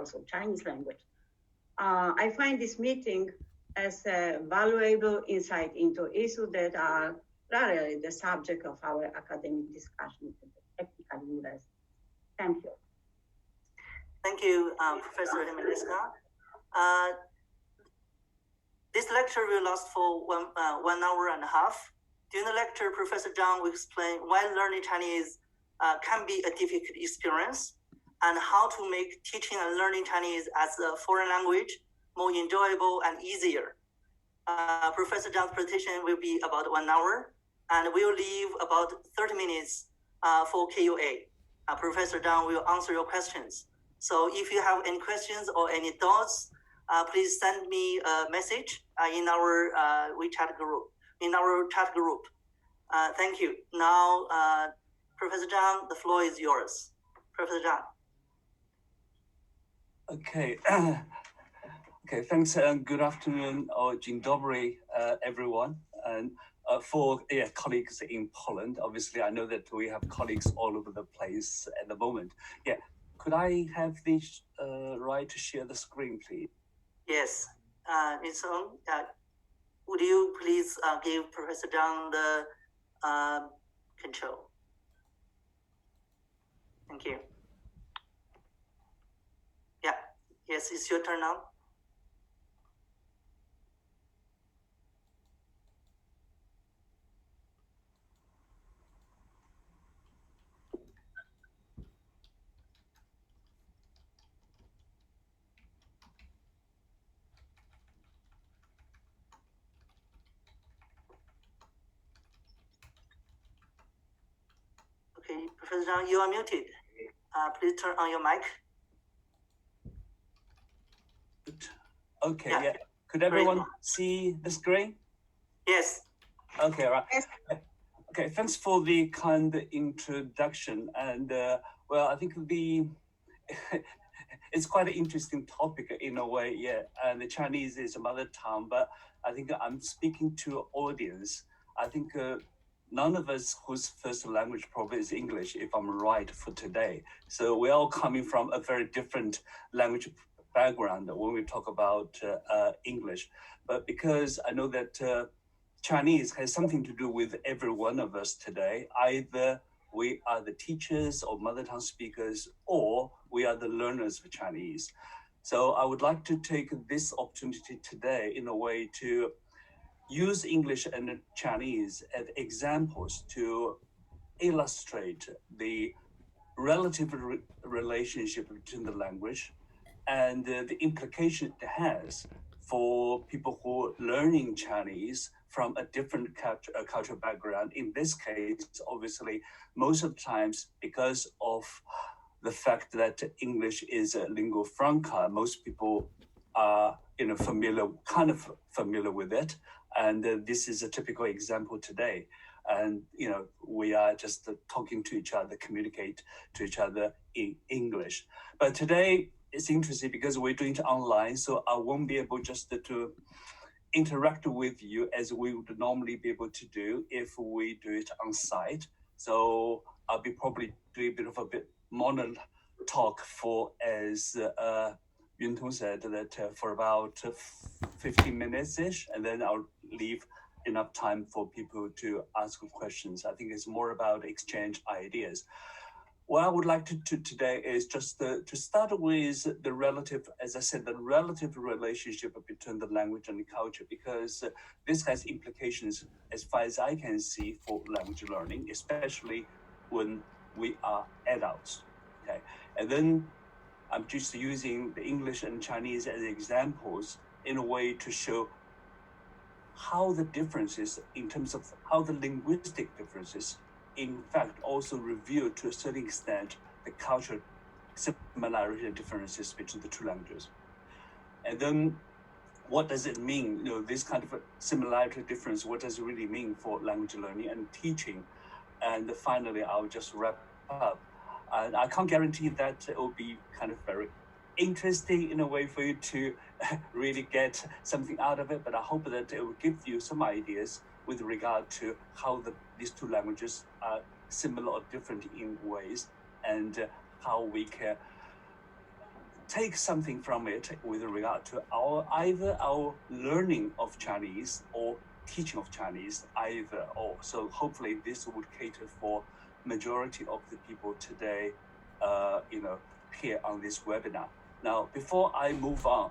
also Chinese language. I find this meeting as a valuable insight into issues that are rarely the subject of our academic discussion at the technical university. Thank you. Thank you, Professor Himeliska. This lecture will last for 1 hour and a half. During the lecture, Professor Zhang will explain why learning Chinese can be a difficult experience and how to make teaching and learning Chinese as a foreign language more enjoyable and easier. Professor Zhang's presentation will be about 1 hour, and we'll leave about 30 minutes for KUA. Professor Zhang will answer your questions. So if you have any questions or any thoughts, please send me a message in our WeChat group, Thank you. Now, Professor Zhang, the floor is yours. Professor Zhang. Okay. Okay, thanks, and good afternoon, or dzień dobry, everyone. And for colleagues in Poland, obviously, I know that we have colleagues all over the place at the moment. Yeah, could I have the right to share the screen, please? Yes, it's on. Would you please give Professor Zhang the control? Thank you. Yeah, yes, it's your turn now. Okay, Professor Zhang, you are muted. Please turn on your mic. Okay, yeah. Could everyone see the screen? Yes. Okay, right. Yes. Okay, thanks for the kind introduction. And well, I think it's quite an interesting topic in a way, yeah. And the Chinese is a mother tongue, but I think I'm speaking to an audience. I think none of us whose first language probably is English, if I'm right, for today. So we're all coming from a very different language background when we talk about English. But because I know that Chinese has something to do with every one of us today, either we are the teachers or mother tongue speakers, or we are the learners of Chinese. So I would like to take this opportunity today in a way to use English and Chinese as examples to illustrate the relative relationship between the language and the implication it has for people who are learning Chinese from a different cultural background. In this case, obviously, most of the times, because of the fact that English is a lingua franca, most people are familiar with it. And this is a typical example today. And, we are just talking to each other, communicate to each other in English. But today it's interesting because we're doing it online, so I won't be able just to interact with you as we would normally be able to do if we do it on site. So I'll be probably doing a bit mono talk for, as Yuntong said, that for about 15 minutes-ish, and then I'll leave enough time for people to ask questions. I think it's more about exchange ideas. What I would like to do today is just to start with the relative, as I said, the relative relationship between the language and the culture, because this has implications, as far as I can see, for language learning, especially when we are adults. Okay, and then I'm just using the English and Chinese as examples in a way to show how the differences, in terms of how the linguistic differences, in fact, also reveal to a certain extent the cultural similarity and differences between the two languages. And then what does it mean, this kind of a similarity difference, what does it really mean for language learning and teaching? And finally, I'll just wrap up. And I can't guarantee that it will be kind of very interesting in a way for you to really get something out of it, but I hope that it will give you some ideas with regard to how these two languages are similar or different in ways, and how we can take something from it with regard to either our learning of Chinese or teaching of Chinese, either or. So hopefully this would cater for majority of the people today, here on this webinar. Now, before I move on,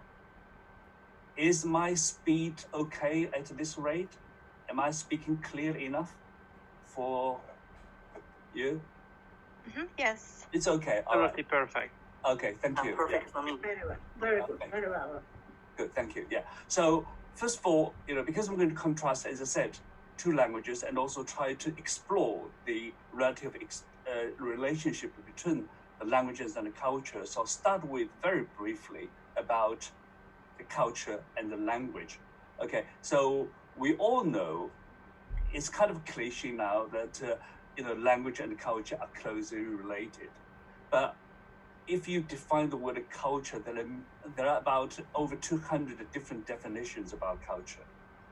is my speed okay at this rate? Am I speaking clear enough for you? Yes. It's okay. All right. Absolutely perfect. Okay, thank you. Perfect for me. Very well. Very good. Okay. Very well. Good, thank you. Yeah. So first of all, because I'm going to contrast, as I said, two languages and also try to explore the relative relationship between the languages and the culture. So I'll start with very briefly about the culture and the language. Okay, so we all know it's kind of cliche now that language and culture are closely related, but if you define the word culture, there are about over 200 different definitions about culture.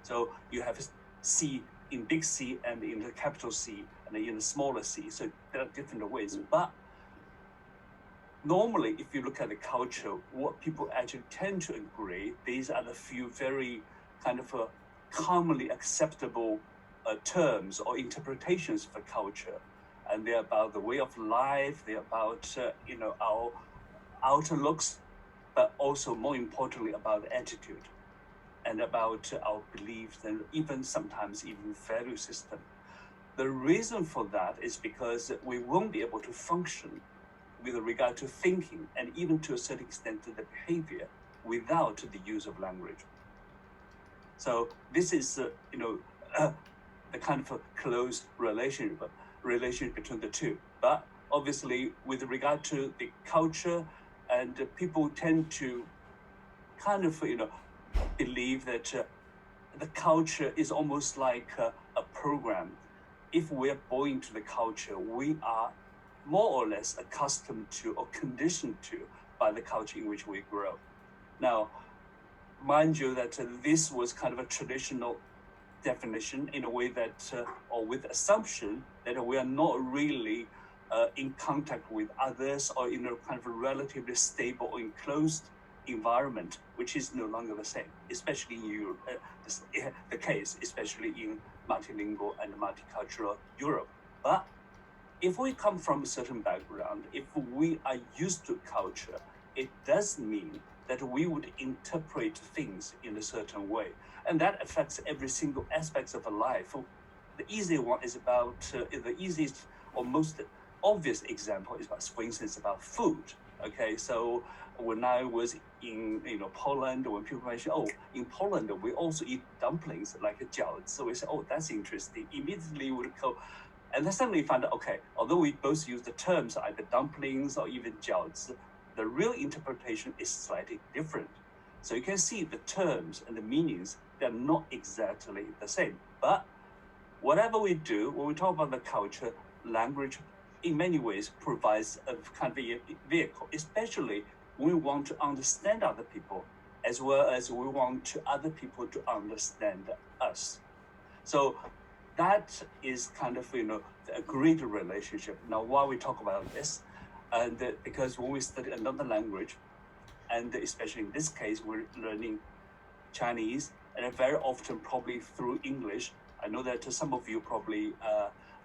So you have C in big C and in the capital C and in the smaller C. So there are different ways. But normally, if you look at the culture, what people actually tend to agree, these are the few very kind of commonly acceptable terms or interpretations for culture. And they're about the way of life, they're about, our outer looks, but also more importantly about attitude and about our beliefs and even sometimes even value system. The reason for that is because we won't be able to function with regard to thinking and even to a certain extent to the behavior without the use of language. So this is, the kind of a close relationship between the two. But obviously, with regard to the culture, and people tend to kind of, believe that the culture is almost like a program. If we're born into the culture, we are more or less accustomed to or conditioned to by the culture in which we grow. Now, mind you that this was kind of a traditional definition in a way that, or with assumption that we are not really in contact with others or in a kind of a relatively stable or enclosed environment, which is no longer the same, especially in Europe, the case, especially in multilingual and multicultural Europe. But if we come from a certain background, if we are used to culture, it does mean that we would interpret things in a certain way. And that affects every single aspect of our life. The easier one is about, the easiest or most obvious example is about, for instance, about food. Okay, so when I was in Poland, when people mention, oh, in Poland we also eat dumplings like jiaozi, so we say, oh, that's interesting. Immediately we would go, and then suddenly find out, okay, although we both use the terms either dumplings or even jiaozi, the real interpretation is slightly different. So you can see the terms and the meanings, they're not exactly the same. But whatever we do, when we talk about the culture, language in many ways provides a kind of a vehicle, especially when we want to understand other people, as well as we want other people to understand us. So that is kind of, the agreed relationship. Now, why we talk about this, and because when we study another language, and especially in this case, we're learning Chinese, and very often probably through English. I know that some of you probably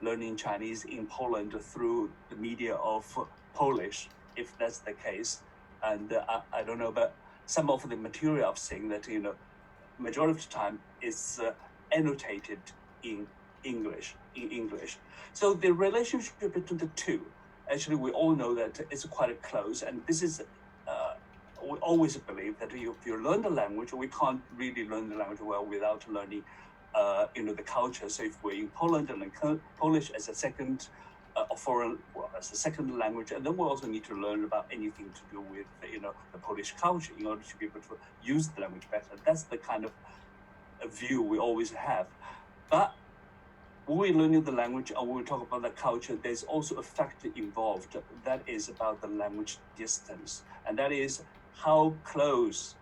learning Chinese in Poland through the media of Polish, if that's the case. And I don't know, but some of the material I've seen that, majority of the time is annotated in English. So the relationship between the two, actually, we all know that it's quite close. And this is, we always believe that if you learn the language, we can't really learn the language well without learning the culture. So if we're in Poland and learn Polish as a second as a second language, and then we also need to learn about anything to do with the Polish culture in order to be able to use the language better. That's the kind of a view we always have. But when we're learning the language or when we talk about the culture, there's also a factor involved. That is about the language distance, and that is how close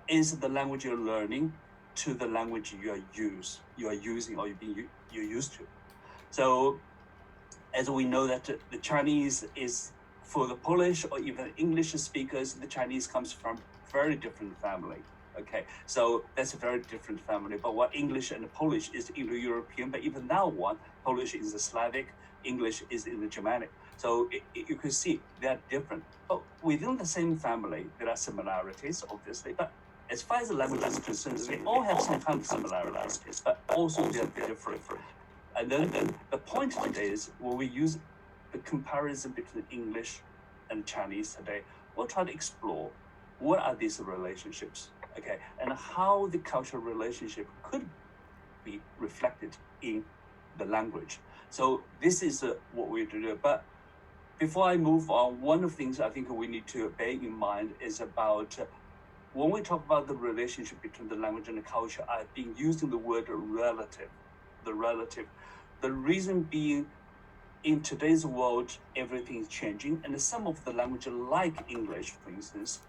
is the language you're learning to the language you are using or you're used to. So as we know that the Chinese is for the Polish or even English speakers, the Chinese comes from very different family. Okay, so that's a very different family. But what English and Polish is Indo-European, but even that one, Polish is the Slavic, English is in the Germanic. So you can see they are different. But within the same family, there are similarities, obviously. But as far as the language is concerned, they all have some kind of similarities, but also they are different. And then the point today is when we use the comparison between English and Chinese today, we'll try to explore what are these relationships, okay, and how the cultural relationship could be reflected in the language. So this is what we do. But before I move on, one of the things I think we need to bear in mind is about when we talk about the relationship between the language and the culture, I've been using the word relative, the relative. The reason being, in today's world, everything is changing, and some of the language, like English, for instance,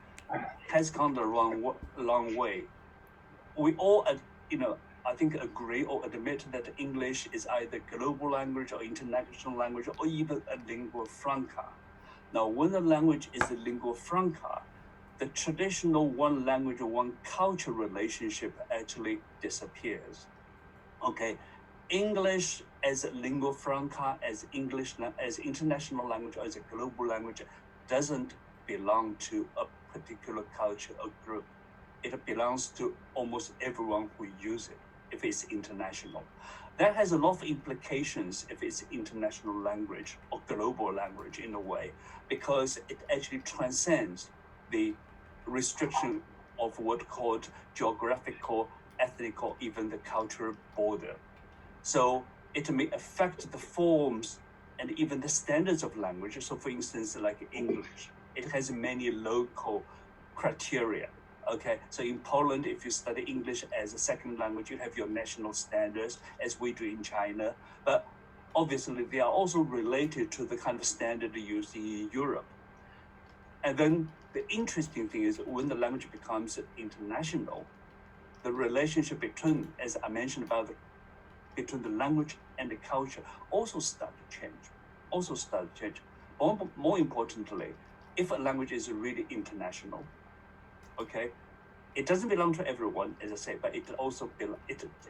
has gone the long way. We all, I think agree or admit that English is either global language or international language or even a lingua franca. Now, when a language is a lingua franca, the traditional one language, one culture relationship actually disappears. Okay, English as a lingua franca, as international language, as a global language, doesn't belong to a particular culture or group. It belongs to almost everyone who uses it, if it's international. That has a lot of implications if it's international language or global language in a way, because it actually transcends the restriction of what called geographical, ethnic, or even the cultural border. So it may affect the forms and even the standards of language. So for instance, like English, it has many local criteria. Okay, so in Poland, if you study English as a second language, you have your national standards, as we do in China. But obviously, they are also related to the kind of standard used in Europe. And then the interesting thing is when the language becomes international, the relationship between, as I mentioned about between the language and the culture also start to change. More importantly, if a language is really international, okay, it doesn't belong to everyone, as I say, but it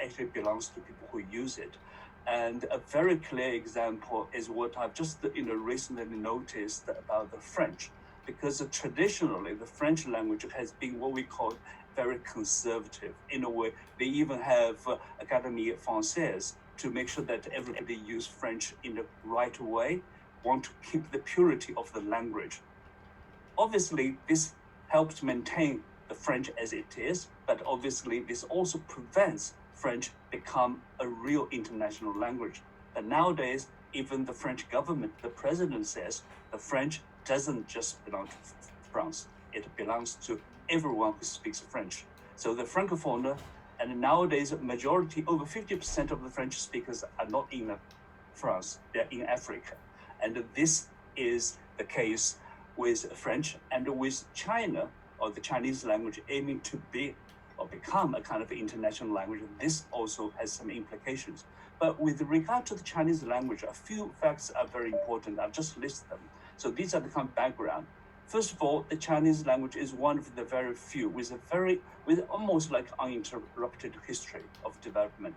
actually belongs to people who use it. And a very clear example is what I've just recently noticed about the French, because traditionally the French language has been what we call very conservative. In a way, they even have Académie Française to make sure that everybody use French in the right way, want to keep the purity of the language. Obviously, this helps maintain the French as it is, but obviously this also prevents French become a real international language. But nowadays, even the French government, the president says the French doesn't just belong to France, it belongs to everyone who speaks French. So the Francophone, and nowadays majority, over 50% of the French speakers are not in France, they're in Africa. And this is the case with French and with China, or the Chinese language aiming to be or become a kind of international language. This also has some implications. But with regard to the Chinese language, a few facts are very important. I'll just list them. So these are the kind of background. First of all, the Chinese language is one of the very few with almost like uninterrupted history of development.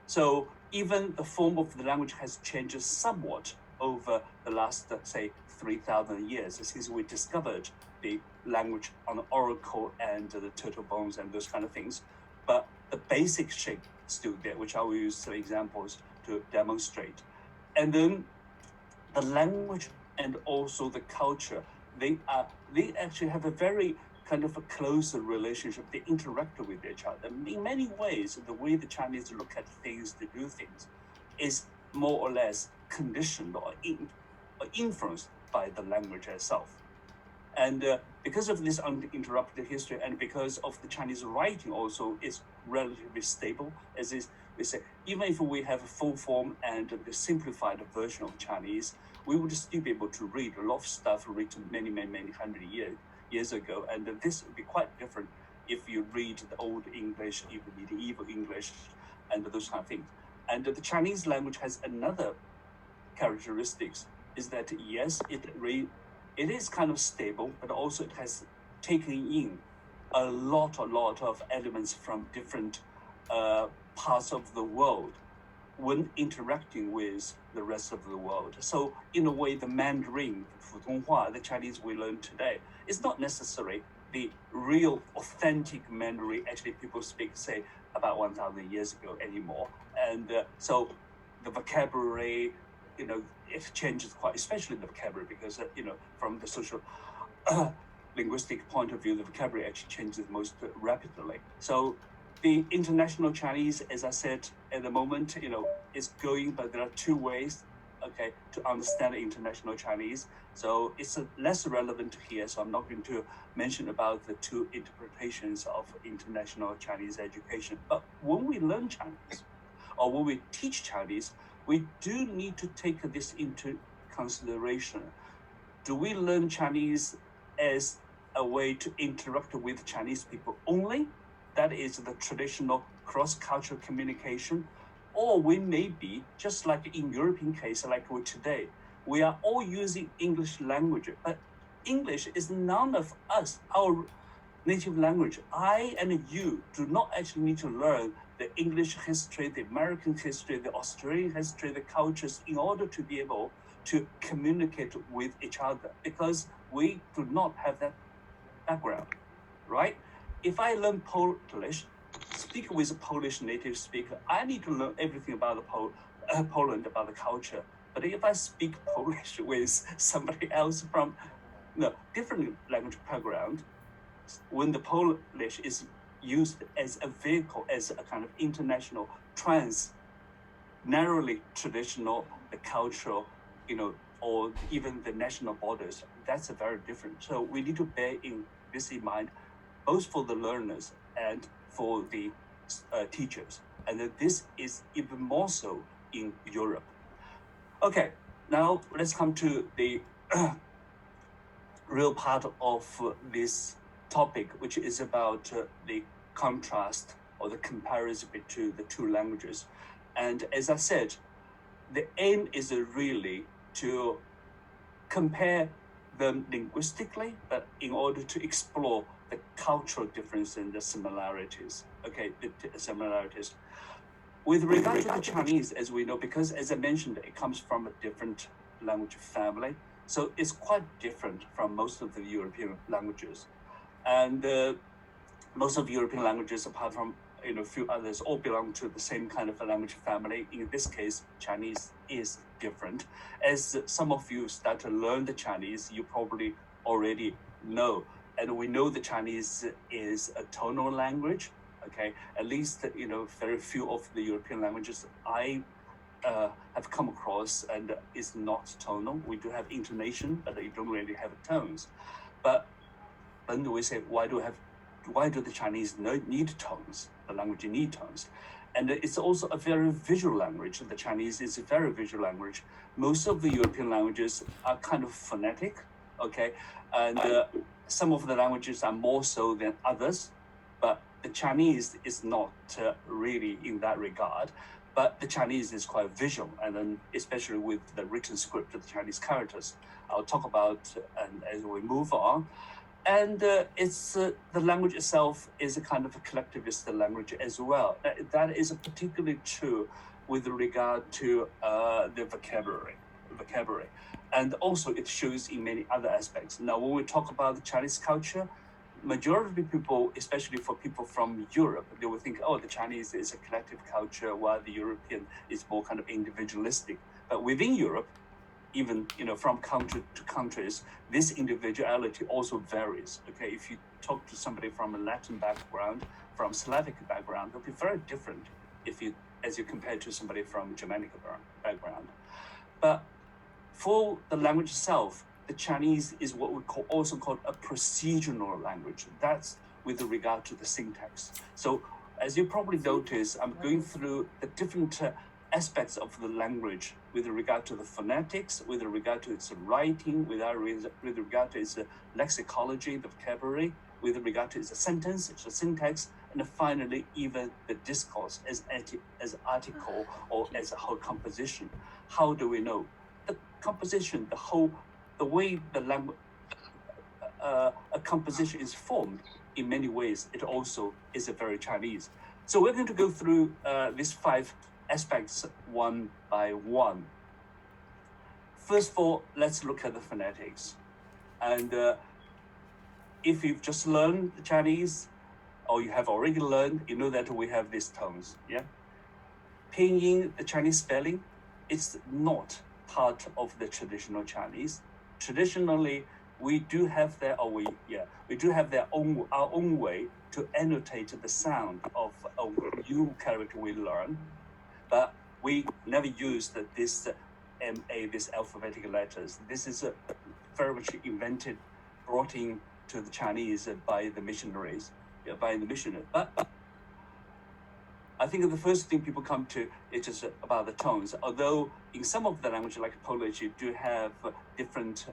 So even the form of the language has changed somewhat over the last, say, 3,000 years since we discovered the language on the oracle and the turtle bones and those kind of things. But the basic shape still there, which I will use some examples to demonstrate. And then the language and also the culture, they actually have a very kind of a closer relationship. They interact with each other. In many ways, the way the Chinese look at things, to do things, is more or less conditioned or influenced by the language itself. And because of this uninterrupted history and because of the Chinese writing also is relatively stable, as is, we say, even if we have a full form and the simplified version of Chinese, we would still be able to read a lot of stuff written many hundred years ago. And this would be quite different if you read the old English, even medieval English, and those kind of things. And the Chinese language has another characteristics, is that yes, it it is kind of stable, but also it has taken in a lot of elements from different parts of the world when interacting with the rest of the world. So in a way, the Mandarin, 普通话, the Chinese we learn today, is not necessarily the real authentic Mandarin actually people speak, say, about 1,000 years ago anymore. And so the vocabulary, it changes quite, especially the vocabulary, because, from the social linguistic point of view, the vocabulary actually changes most rapidly. So the international Chinese, as I said, at the moment, is going, but there are two ways, to understand international Chinese. So it's less relevant here, so I'm not going to mention about the two interpretations of international Chinese education. But when we learn Chinese, or when we teach Chinese, we do need to take this into consideration. Do we learn Chinese as a way to interact with Chinese people only? That is the traditional cross-cultural communication. Or we may be, just like in European case, like today, we are all using English language, but English is none of us, our native language. I and you do not actually need to learn the English history, the American history, the Australian history, the cultures in order to be able to communicate with each other, because we do not have that background, right? If I learn Polish, speak with a Polish native speaker, I need to learn everything about Poland, about the culture. But if I speak Polish with somebody else from different language background, when the Polish is used as a vehicle, as a kind of international, narrowly traditional, the cultural, or even the national borders, that's very different. So we need to bear this in mind, both for the learners and for the teachers. And this is even more so in Europe. Okay, now let's come to the real part of this topic, which is about the contrast or the comparison between the two languages. And as I said, the aim is really to compare them linguistically, but in order to explore the cultural difference and the similarities. Okay, the similarities. With regard to the Chinese, as we know, because as I mentioned, it comes from a different language family, so it's quite different from most of the European languages. And most of European languages, apart from a few others, all belong to the same kind of a language family. In this case, Chinese is different. As some of you start to learn the Chinese, you probably already know. And we know the Chinese is a tonal language, okay? At least, very few of the European languages I have come across and is not tonal. We do have intonation, but you don't really have tones. But then we say, why do the Chinese need tones? The language need tones. And it's also a very visual language. The Chinese is a very visual language. Most of the European languages are kind of phonetic, okay? And some of the languages are more so than others, but the Chinese is not really in that regard. But the Chinese is quite visual, and then especially with the written script of the Chinese characters. I'll talk about and as we move on. And it's the language itself is a kind of a collectivist language as well. That is particularly true with regard to the vocabulary. And also it shows in many other aspects. Now, when we talk about the Chinese culture, majority of people, especially for people from Europe, they will think, oh, the Chinese is a collective culture, while the European is more kind of individualistic. But within Europe, even from country to countries, this individuality also varies. Okay, if you talk to somebody from a Latin background, from Slavic background, they'll be very different as you compare to somebody from Germanic background. But for the language itself, the Chinese is what we also call a procedural language. That's with regard to the syntax. So as you probably notice, I'm going through the different aspects of the language with regard to the phonetics, with regard to its writing, with regard to its lexicology, the vocabulary, with regard to its sentence, its syntax, and finally even the discourse as article or as a whole composition. How do we know? The composition, the way the a composition is formed, in many ways, it also is a very Chinese. So we're going to go through these 5 aspects one by one. First of all, let's look at the phonetics. And if you've just learned the Chinese, or you have already learned, you know that we have these tones, yeah? Pinyin, the Chinese spelling, it's not part of the traditional Chinese. Traditionally, we do have our own way to annotate the sound of a new character we learn, but we never used this these alphabetic letters. This is very much invented, brought in to the Chinese by the missionaries, But I think the first thing people come to is just about the tones. Although in some of the language, like Polish, you do have different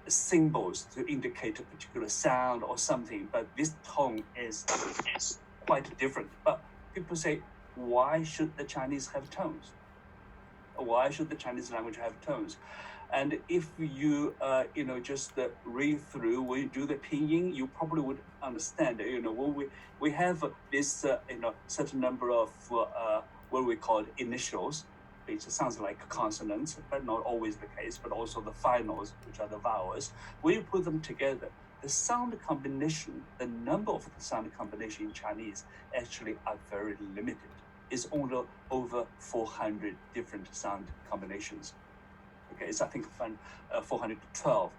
symbols to indicate a particular sound or something, but this tone is quite different. But people say, why should the Chinese have tones? Why should the Chinese language have tones? And if you just read through, when you do the pinyin, you probably would understand. When we have this certain number of what we call initials, which sounds like consonants, but not always the case. But also the finals, which are the vowels. When you put them together, the sound combination, the number of the sound combination in Chinese actually are very limited. It's only over 400 different sound combinations. Okay, it's I think 412.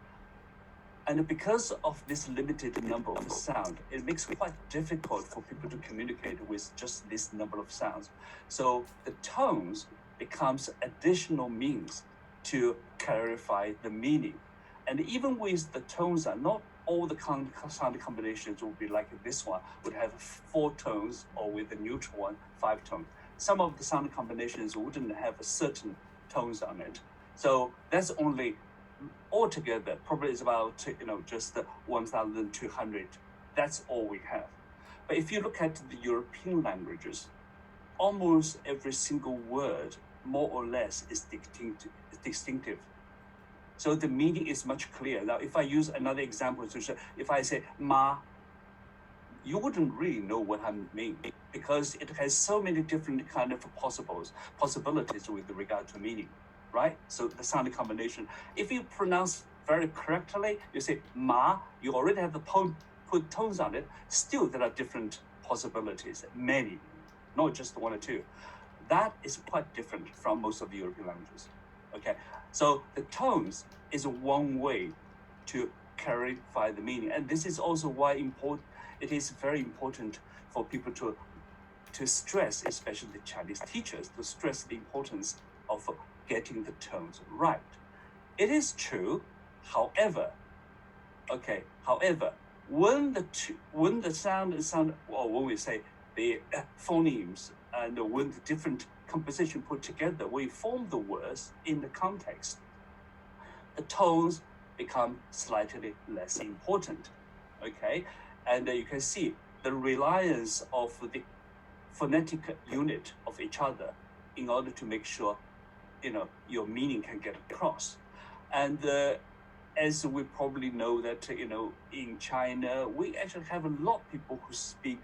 And because of this limited number of sound, it makes it quite difficult for people to communicate with just this number of sounds. So the tones becomes additional means to clarify the meaning. And even with the tones, not all the sound combinations will be like this one, would have 4 tones, or with the neutral one, 5 tones. Some of the sound combinations wouldn't have certain tones on it. So that's only altogether probably is about just 1,200. That's all we have. But if you look at the European languages, almost every single word, more or less, is distinctive. So the meaning is much clearer. Now, if I use another example to show, if I say ma, you wouldn't really know what I mean, because it has so many different kind of possibilities with regard to meaning, right? So the sound combination, if you pronounce very correctly, you say ma, you already have put tones on it. Still, there are different possibilities, many, not just 1 or 2. That is quite different from most of the European languages. Okay, so the tones is one way to clarify the meaning, and this is also why it is very important for people to stress, especially the Chinese teachers, to stress the importance of getting the tones right. It is true, however, when the sound, or when we say the phonemes, and when the different composition put together, we form the words in the context, the tones become slightly less important, okay? And you can see the reliance of the phonetic unit of each other in order to make sure, your meaning can get across. And as we probably know that, in China, we actually have a lot of people who speak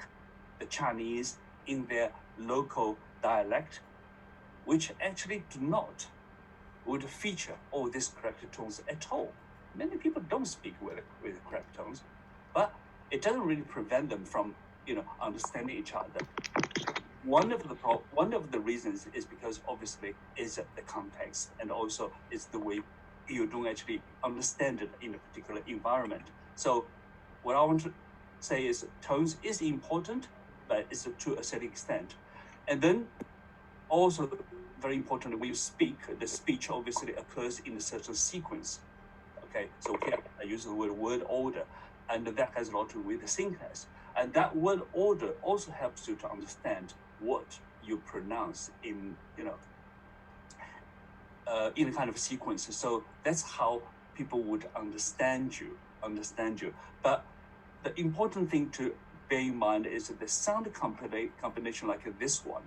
the Chinese in their local dialect, which actually would feature all these correct tones at all. Many people don't speak with correct tones, but it doesn't really prevent them from, understanding each other. One of the reasons is because obviously is the context, and also it's the way you don't actually understand it in a particular environment. So what I want to say is tones is important, but it's to a certain extent. And then also very important, when you speak, the speech obviously occurs in a certain sequence. Okay, so here I use the word order, and that has a lot to do with the syntax. And that word order also helps you to understand what you pronounce in, in a kind of sequence. So that's how people would understand you. But the important thing to bear in mind is that the sound combination like this one,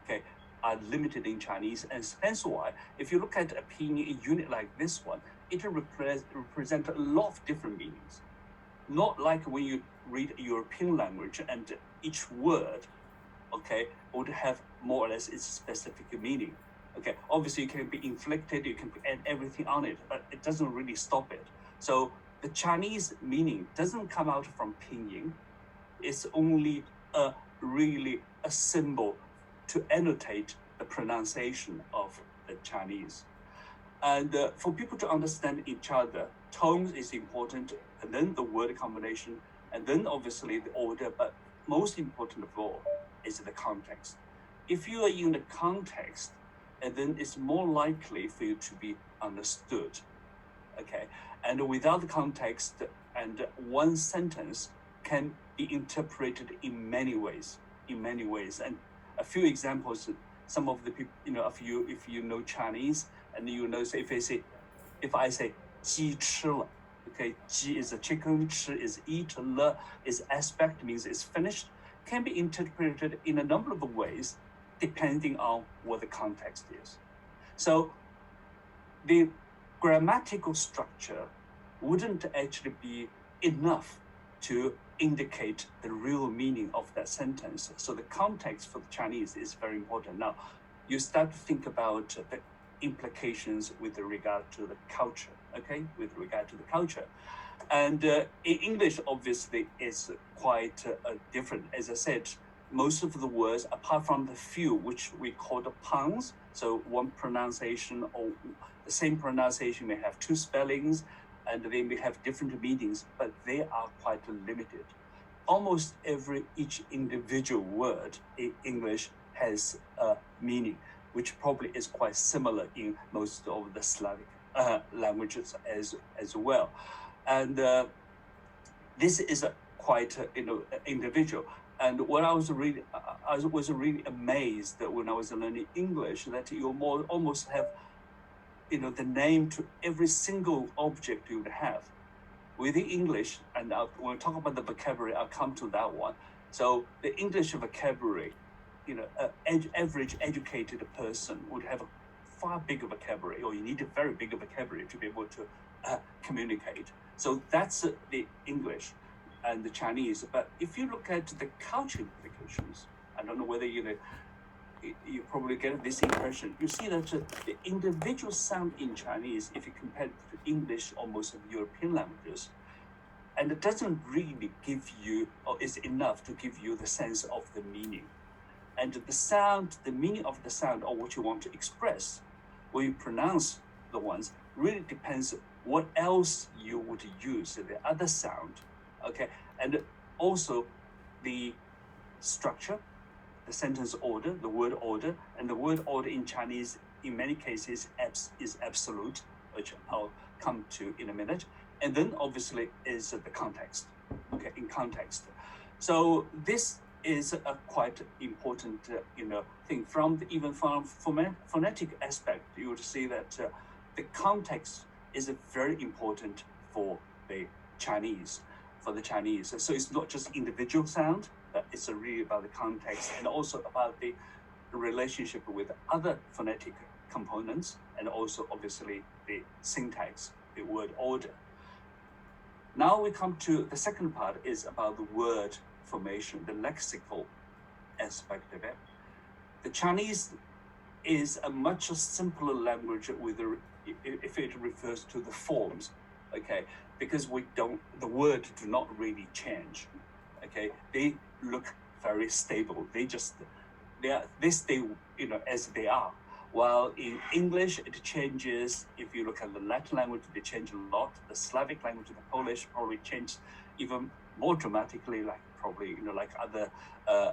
okay, are limited in Chinese, and hence why, if you look at a pinyin unit like this one, it represents a lot of different meanings. Not like when you read a European language and each word, okay, would have more or less its specific meaning. Okay, obviously it can be inflected, you can add everything on it, but it doesn't really stop it. So the Chinese meaning doesn't come out from pinyin. It's only really a symbol to annotate the pronunciation of the Chinese. And for people to understand each other, tones is important, and then the word combination, and then obviously the order, but most important of all is the context. If you are in the context, and then it's more likely for you to be understood, okay? And without the context, and one sentence can be interpreted in many ways. And a few examples, some of the people, if you know Chinese, and you know, say, if I say 鸡吃了, okay, 鸡 is a chicken, 吃 is eat, 了 is aspect, means it's finished, can be interpreted in a number of ways depending on what the context is. So the grammatical structure wouldn't actually be enough to indicate the real meaning of that sentence. So the context for the Chinese is very important. Now, you start to think about the implications with regard to the culture, okay, with regard to the culture. And in English, obviously, it's quite different. As I said, most of the words, apart from the few which we call the puns, so one pronunciation or the same pronunciation may have two spellings, and they may have different meanings, but they are quite limited. Almost each individual word in English has a meaning, which probably is quite similar in most of the Slavic languages as well. And this is quite individual. And what I was really amazed that when I was learning English, that you almost have the name to every single object you would have. Within English, and when we talk about the vocabulary, I'll come to that one. So the English vocabulary, an average educated person would have a far bigger vocabulary, or you need a very big vocabulary to be able to communicate. So that's the English and the Chinese. But if you look at the cultural implications, I don't know whether you probably get this impression. You see that the individual sound in Chinese, if you compare it to English or most of European languages, and it doesn't really give you, or is enough to give you the sense of the meaning. And the sound, the meaning of the sound, or what you want to express, when you pronounce the ones, really depends what else you would use, the other sound, okay? And also the structure, the sentence order, the word order, and the word order in Chinese, in many cases, is absolute, which I'll come to in a minute. And then obviously is the context, okay, in context. So this is a quite important, thing. Even from phonetic aspect, you would see that the context is very important for the Chinese. So it's not just individual sound, but it's really about the context and also about the relationship with other phonetic components, and also obviously the syntax, the word order. Now we come to the second part, is about the word formation, the lexical aspect of it. The Chinese is a much simpler language if it refers to the forms, okay? Because the words do not really change, okay? They look very stable. They stay, as they are. While in English, it changes. If you look at the Latin language, they change a lot. The Slavic language, the Polish probably change even more dramatically, like other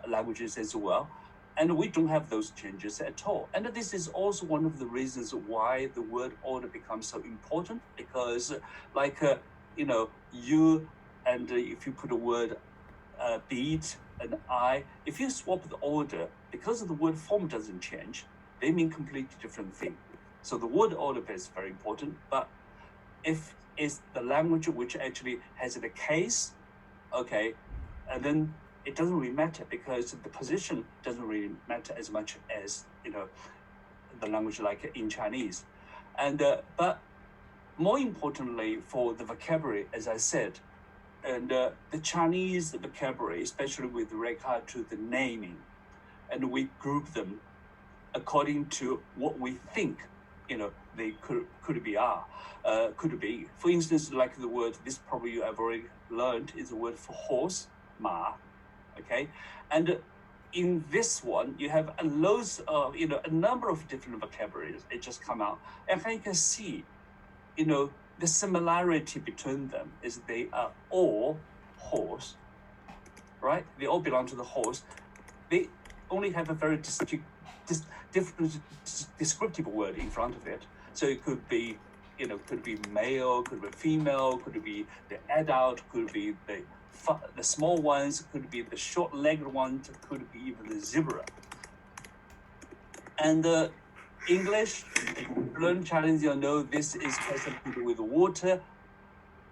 languages as well. And we don't have those changes at all. And this is also one of the reasons why the word order becomes so important, because you and if you put a word beat and I, if you swap the order, because the word form doesn't change, they mean completely different thing. So the word order is very important, but if it's the language which actually has the case, okay, and then it doesn't really matter, because the position doesn't really matter as much as the language like in Chinese. And but more importantly, for the vocabulary, as I said, and the Chinese vocabulary, especially with regard to the naming, and we group them according to what we think, they could be. For instance, like the word, this probably you have already learned, is the word for horse, ma, okay? And in this one, you have a number of different vocabularies. It just come out. And you can see, the similarity between them is they are all horse, right? They all belong to the horse. They only have a very different descriptive word in front of it. So it could be, could be male, could be female, could be the adult, could be the small ones, could be the short-legged ones, could be even the zebra. And English, learn Chinese, this is something to do with water.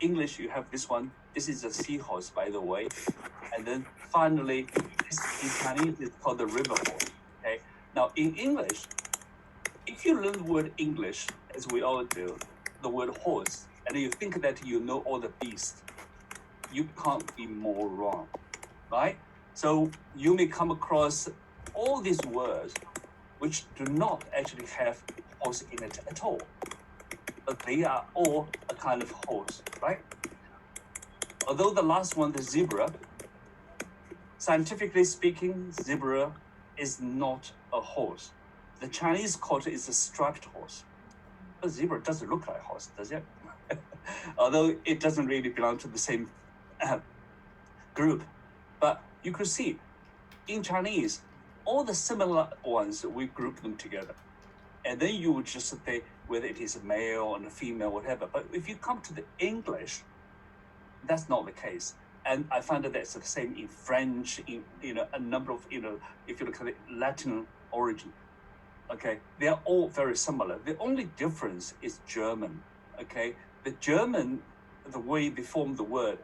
English, you have this one. This is a seahorse, by the way. And then finally, this in Chinese is called the river horse. Okay. Now in English, if you learn the word English, as we all do, the word horse, and you think that you know all the beasts, you can't be more wrong, right? So you may come across all these words which do not actually have horse in it at all, but they are all a kind of horse, right? Although the last one, the zebra, scientifically speaking, zebra is not a horse. The Chinese culture is a striped horse. A zebra doesn't look like a horse, does it? Although it doesn't really belong to the same group. But you could see, in Chinese, all the similar ones, we group them together. And then you would just say whether it is a male and a female, whatever. But if you come to the English, that's not the case. And I find that that's the same in French, in a number of, if you look at the Latin origin, okay, they are all very similar. The only difference is German, okay? The German, the way they form the word,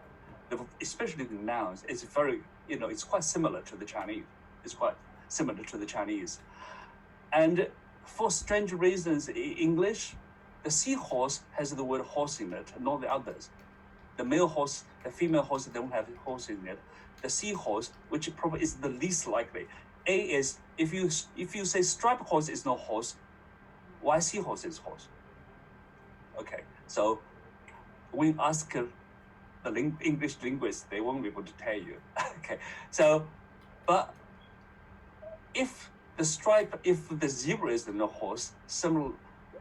especially the nouns, is very, it's quite similar to the Chinese. It's quite similar to the Chinese. And for strange reasons, in English, the seahorse has the word horse in it, not the others. The male horse, the female horse don't have horse in it. The seahorse, which probably is the least likely. A is, if you say striped horse is not horse, why seahorse is horse? Okay, so we ask the English linguists, they won't be able to tell you. Okay, so, but if the zebra is not horse,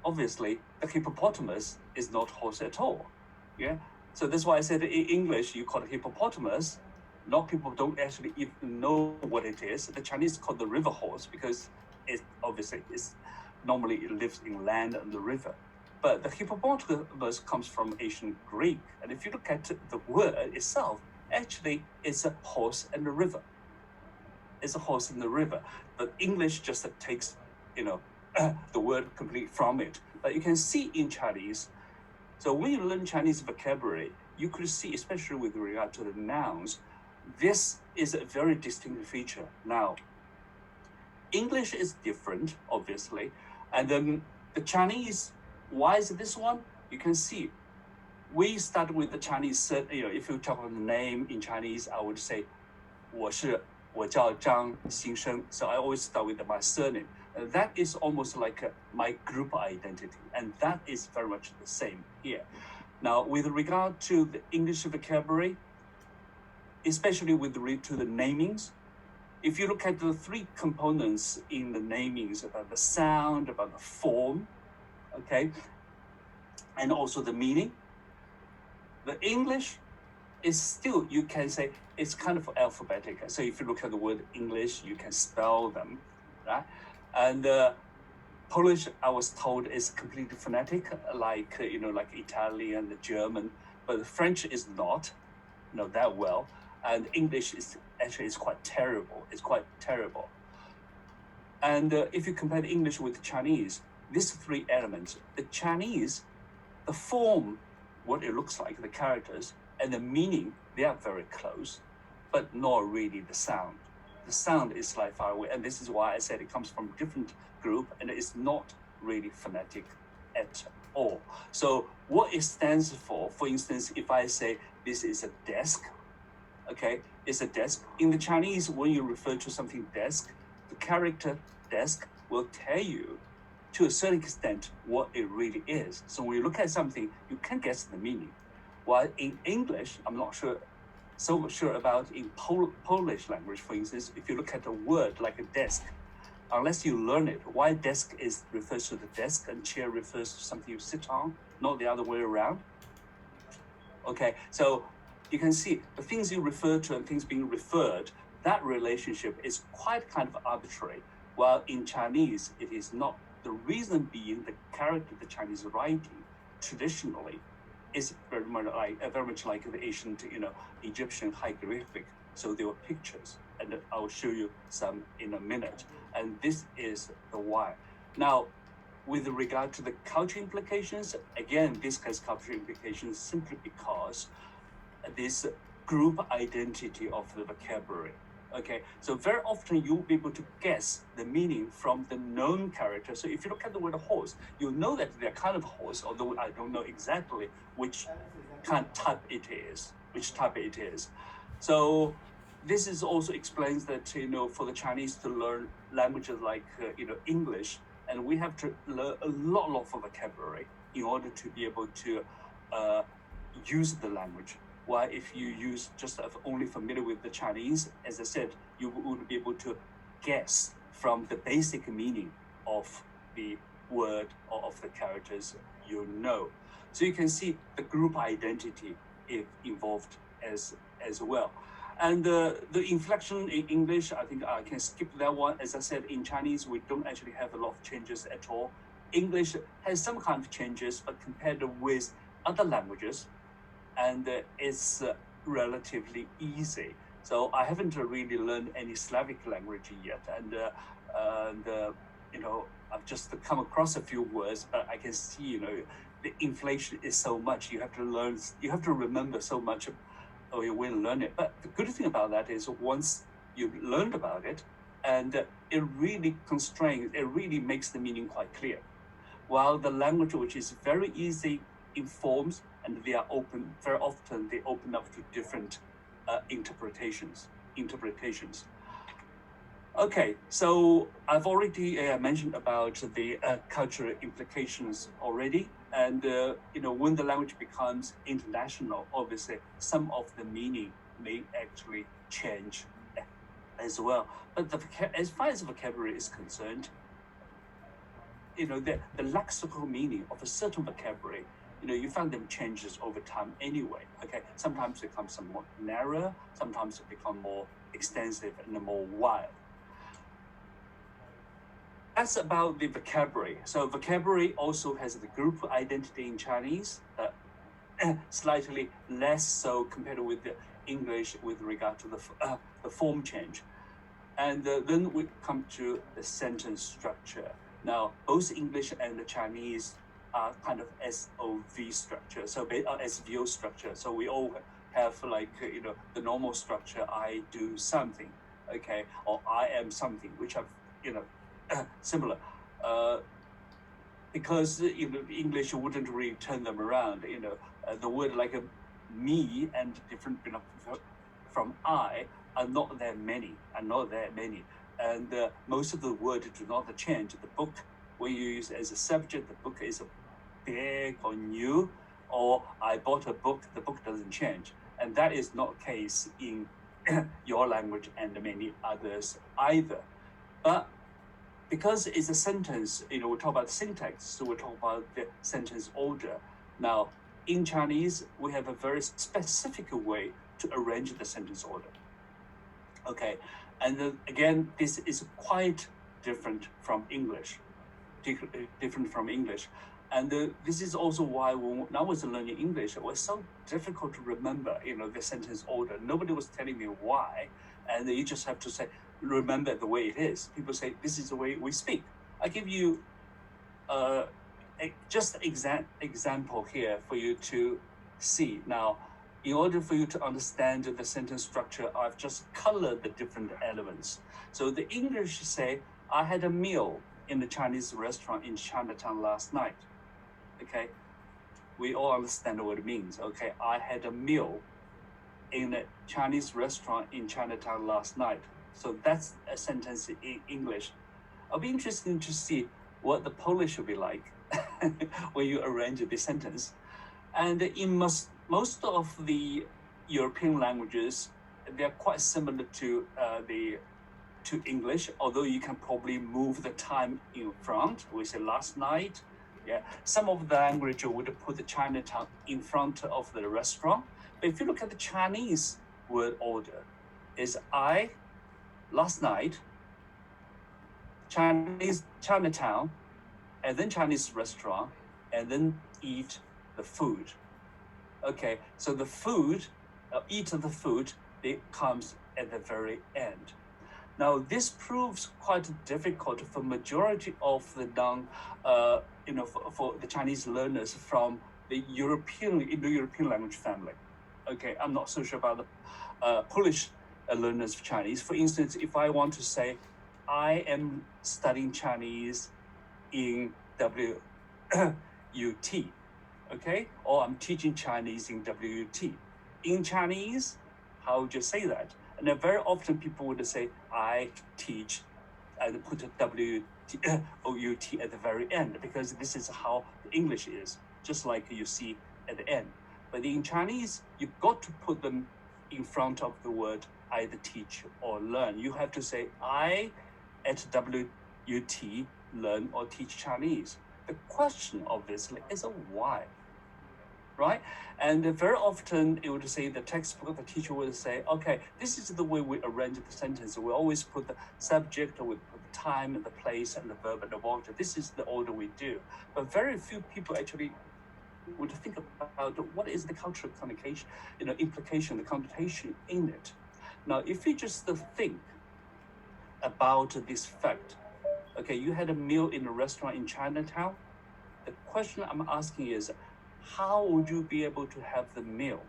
obviously the hippopotamus is not horse at all. Yeah. So that's why I said in English you call it hippopotamus. A lot of people don't actually even know what it is. The Chinese call it the river horse because it normally lives in land and the river. But the hippopotamus comes from ancient Greek. And if you look at the word itself, actually it's a horse and a river. It's a horse in the river. But English just takes, the word completely from it. But you can see in Chinese, so when you learn Chinese vocabulary, you could see, especially with regard to the nouns, this is a very distinct feature. Now, English is different, obviously. And then the Chinese, why is this one? You can see, we start with the Chinese, if you talk about the name in Chinese, I would say, 我叫张新生. So I always start with my surname. That is almost like my group identity. And that is very much the same here. Now, with regard to the English vocabulary, especially with regard to the namings, if you look at the three components in the namings, about the sound, about the form, okay, and also the meaning, the English is still, you can say, it's kind of alphabetic. So if you look at the word English, you can spell them, right? And Polish, I was told, is completely phonetic, like Italian, German, but French is not, that well. And English is actually quite terrible. It's quite terrible. And if you compare the English with Chinese, these three elements, the Chinese, the form, what it looks like, the characters, and the meaning, they are very close, but not really the sound. The sound is slightly far away, and this is why I said it comes from a different group, and it's not really phonetic at all. So what it stands for instance, if I say this is a desk, okay, it's a desk. In the Chinese, when you refer to something desk, the character desk will tell you to a certain extent what it really is. So when you look at something, you can guess the meaning. While in English, I'm not so sure about in Polish language, for instance, if you look at a word like a desk, unless you learn it, why desk refers to the desk and chair refers to something you sit on, not the other way around. Okay, so you can see the things you refer to and things being referred, that relationship is quite kind of arbitrary. While in Chinese, it is not. The reason being the character the Chinese writing traditionally is very much like the ancient, Egyptian hieroglyphic. So there were pictures, and I'll show you some in a minute. And this is the why. Now, with regard to the cultural implications, again, this has cultural implications simply because this group identity of the vocabulary. Okay, so very often you'll be able to guess the meaning from the known character. So if you look at the word horse, you'll know that they're kind of horse, although I don't know exactly which type it is. So this is also explains that, for the Chinese to learn languages like, English, and we have to learn a lot of vocabulary in order to be able to use the language. While if you use just only familiar with the Chinese, as I said, you would be able to guess from the basic meaning of the word or of the characters you know. So you can see the group identity is involved as well. And the inflection in English, I think I can skip that one. As I said, in Chinese, we don't actually have a lot of changes at all. English has some kind of changes, but compared with other languages, and it's relatively easy. So I haven't really learned any Slavic language yet, and I've just come across a few words, but I can see, the inflation is so much. You have to remember so much, or you will learn it. But the good thing about that is once you've learned about it, and it really makes the meaning quite clear. While the language, which is very easy in forms, and they are open, very often they open up to different interpretations. Okay, so I've already mentioned about the cultural implications already, and when the language becomes international, obviously some of the meaning may actually change as well. But as far as vocabulary is concerned, the lexical meaning of a certain vocabulary, you find them changes over time anyway. Okay, sometimes it becomes somewhat narrower, sometimes it becomes more extensive and more wide. That's about the vocabulary. So vocabulary also has the group identity in Chinese, slightly less so compared with the English with regard to the form change. And then we come to the sentence structure. Now, both English and the Chinese are kind of SOV structure, so SVO structure. So we all have the normal structure, I do something, okay, or I am something, which are, similar. Because English wouldn't really turn them around. The word like me and different from I are not that many. And most of the words do not change. The book, when you use as a subject, the book is big or new, or I bought a book, the book doesn't change. And that is not the case in your language and many others either. But because it's a sentence, we talk about syntax, so we talk about the sentence order. Now, in Chinese, we have a very specific way to arrange the sentence order. Okay, and then, again, this is quite different from English. And this is also why when I was learning English, it was so difficult to remember, the sentence order. Nobody was telling me why, and you just have to remember the way it is. People say, this is the way we speak. I give you just example here for you to see. Now, in order for you to understand the sentence structure, I've just colored the different elements. So the English say, I had a meal in the Chinese restaurant in Chinatown last night. Okay, we all understand what it means. Okay, I had a meal in a Chinese restaurant in Chinatown last night. So that's a sentence in English. I'll be interested to see what the Polish will be like when you arrange the sentence. And in most of the European languages, they're quite similar to English, although you can probably move the time in front. We say last night. Yeah, some of the language would put the Chinatown in front of the restaurant. But if you look at the Chinese word order, is I, last night, Chinatown, and then Chinese restaurant, and then eat the food. Okay, so the food, eat the food, it comes at the very end. Now, this proves quite difficult for majority of the for the Chinese learners from the Indo-European language family. Okay, I'm not so sure about the Polish learners of Chinese. For instance, if I want to say, I am studying Chinese in WUT, okay, or I'm teaching Chinese in WUT. In Chinese, how would you say that? And then very often people would say, I teach, and put a WOUT at the very end, because this is how the English is, just like you see at the end. But in Chinese, you've got to put them in front of the word either teach or learn. You have to say, I at WUT learn or teach Chinese. The question, obviously, is why, right? And very often it would say the textbook, the teacher would say, okay, this is the way we arrange the sentence. We always put the subject, we put the time and the place and the verb and the object. This is the order we do. But very few people actually would think about what is the cultural communication, implication, the connotation in it. Now, if you just think about this fact, okay, you had a meal in a restaurant in Chinatown. The question I'm asking is, how would you be able to have the meal?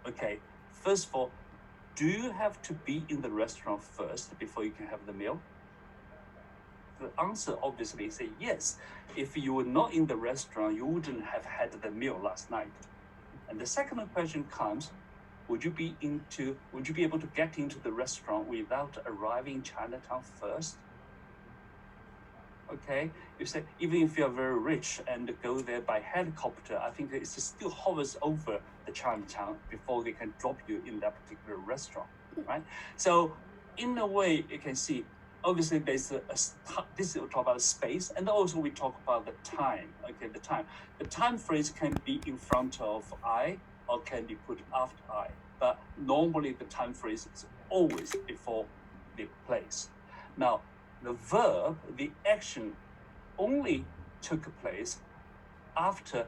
Okay, first of all, do you have to be in the restaurant first before you can have the meal? The answer obviously is yes. If you were not in the restaurant, you wouldn't have had the meal last night. And the second question comes, would you be able to get into the restaurant without arriving in Chinatown first? Okay, you say, even if you're very rich and go there by helicopter, I think it still hovers over the Chinatown before they can drop you in that particular restaurant, right? So in a way, you can see, obviously there's this we talk about space, and also we talk about the time, okay, the time. The time phrase can be in front of I or can be put after I, but normally the time phrase is always before the place. Now, the verb, the action, only took place after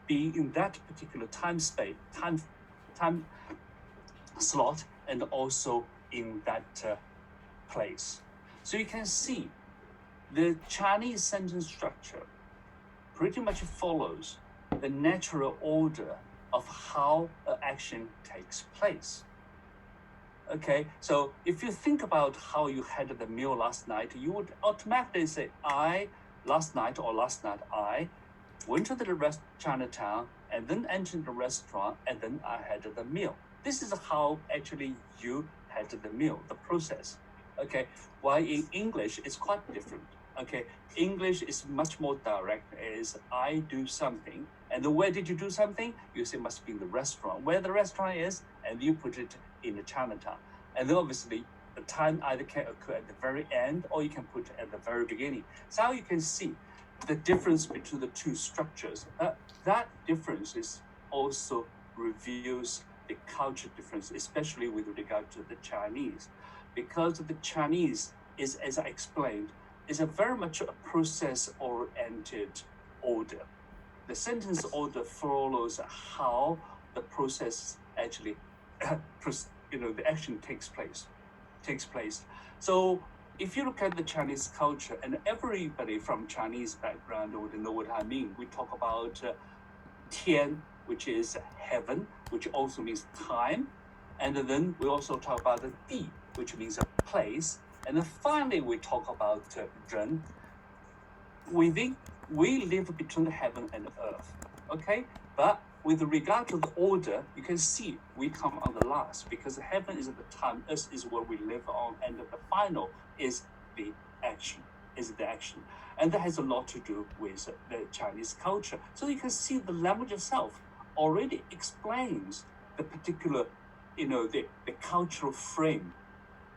being in that particular time slot, and also in that place. So you can see the Chinese sentence structure pretty much follows the natural order of how an action takes place. Okay, so if you think about how you had the meal last night, you would automatically say, I went to the Chinatown and then entered the restaurant and then I had the meal. This is how actually you had the meal, the process. Okay, while in English, it's quite different. Okay, English is much more direct, is I do something, and then where did you do something? You say must be in the restaurant. Where the restaurant is, and you put it in the Chinatown. And then obviously the time either can occur at the very end or you can put it at the very beginning. So you can see the difference between the two structures. That difference also reveals the culture difference, especially with regard to the Chinese. Because the Chinese is, as I explained, is a very much a process-oriented order. The sentence order follows how the process actually, the action takes place. So if you look at the Chinese culture, and everybody from Chinese background would know what I mean. We talk about Tian, which is heaven, which also means time. And then we also talk about the Di, which means a place. And then finally, we talk about Ren, we live between the heaven and earth, okay? But with regard to the order, you can see we come on the last because heaven is at the time, earth is what we live on, and the final is the action, And that has a lot to do with the Chinese culture. So you can see the language itself already explains the particular, the cultural frame,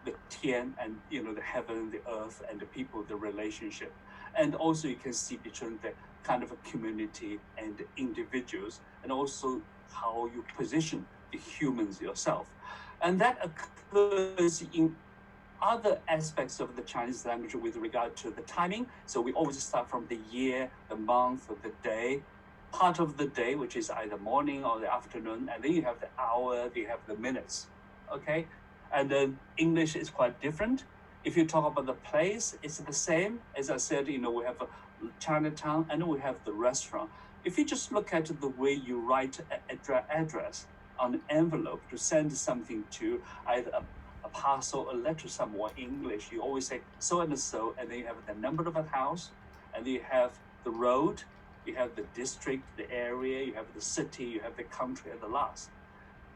the Tian and, the heaven, the earth, and the people, the relationship. And also you can see between the kind of a community and the individuals, and also how you position the humans yourself. And that occurs in other aspects of the Chinese language with regard to the timing. So we always start from the year, the month, or the day, part of the day, which is either morning or the afternoon, and then you have the hour, you have the minutes, okay? And then English is quite different. If you talk about the place, it's the same. As I said, we have a Chinatown and we have the restaurant. If you just look at the way you write an address on an envelope to send something to either a parcel, a letter somewhere in English, you always say so and so, and then you have the number of a house, and then you have the road, you have the district, the area, you have the city, you have the country at the last.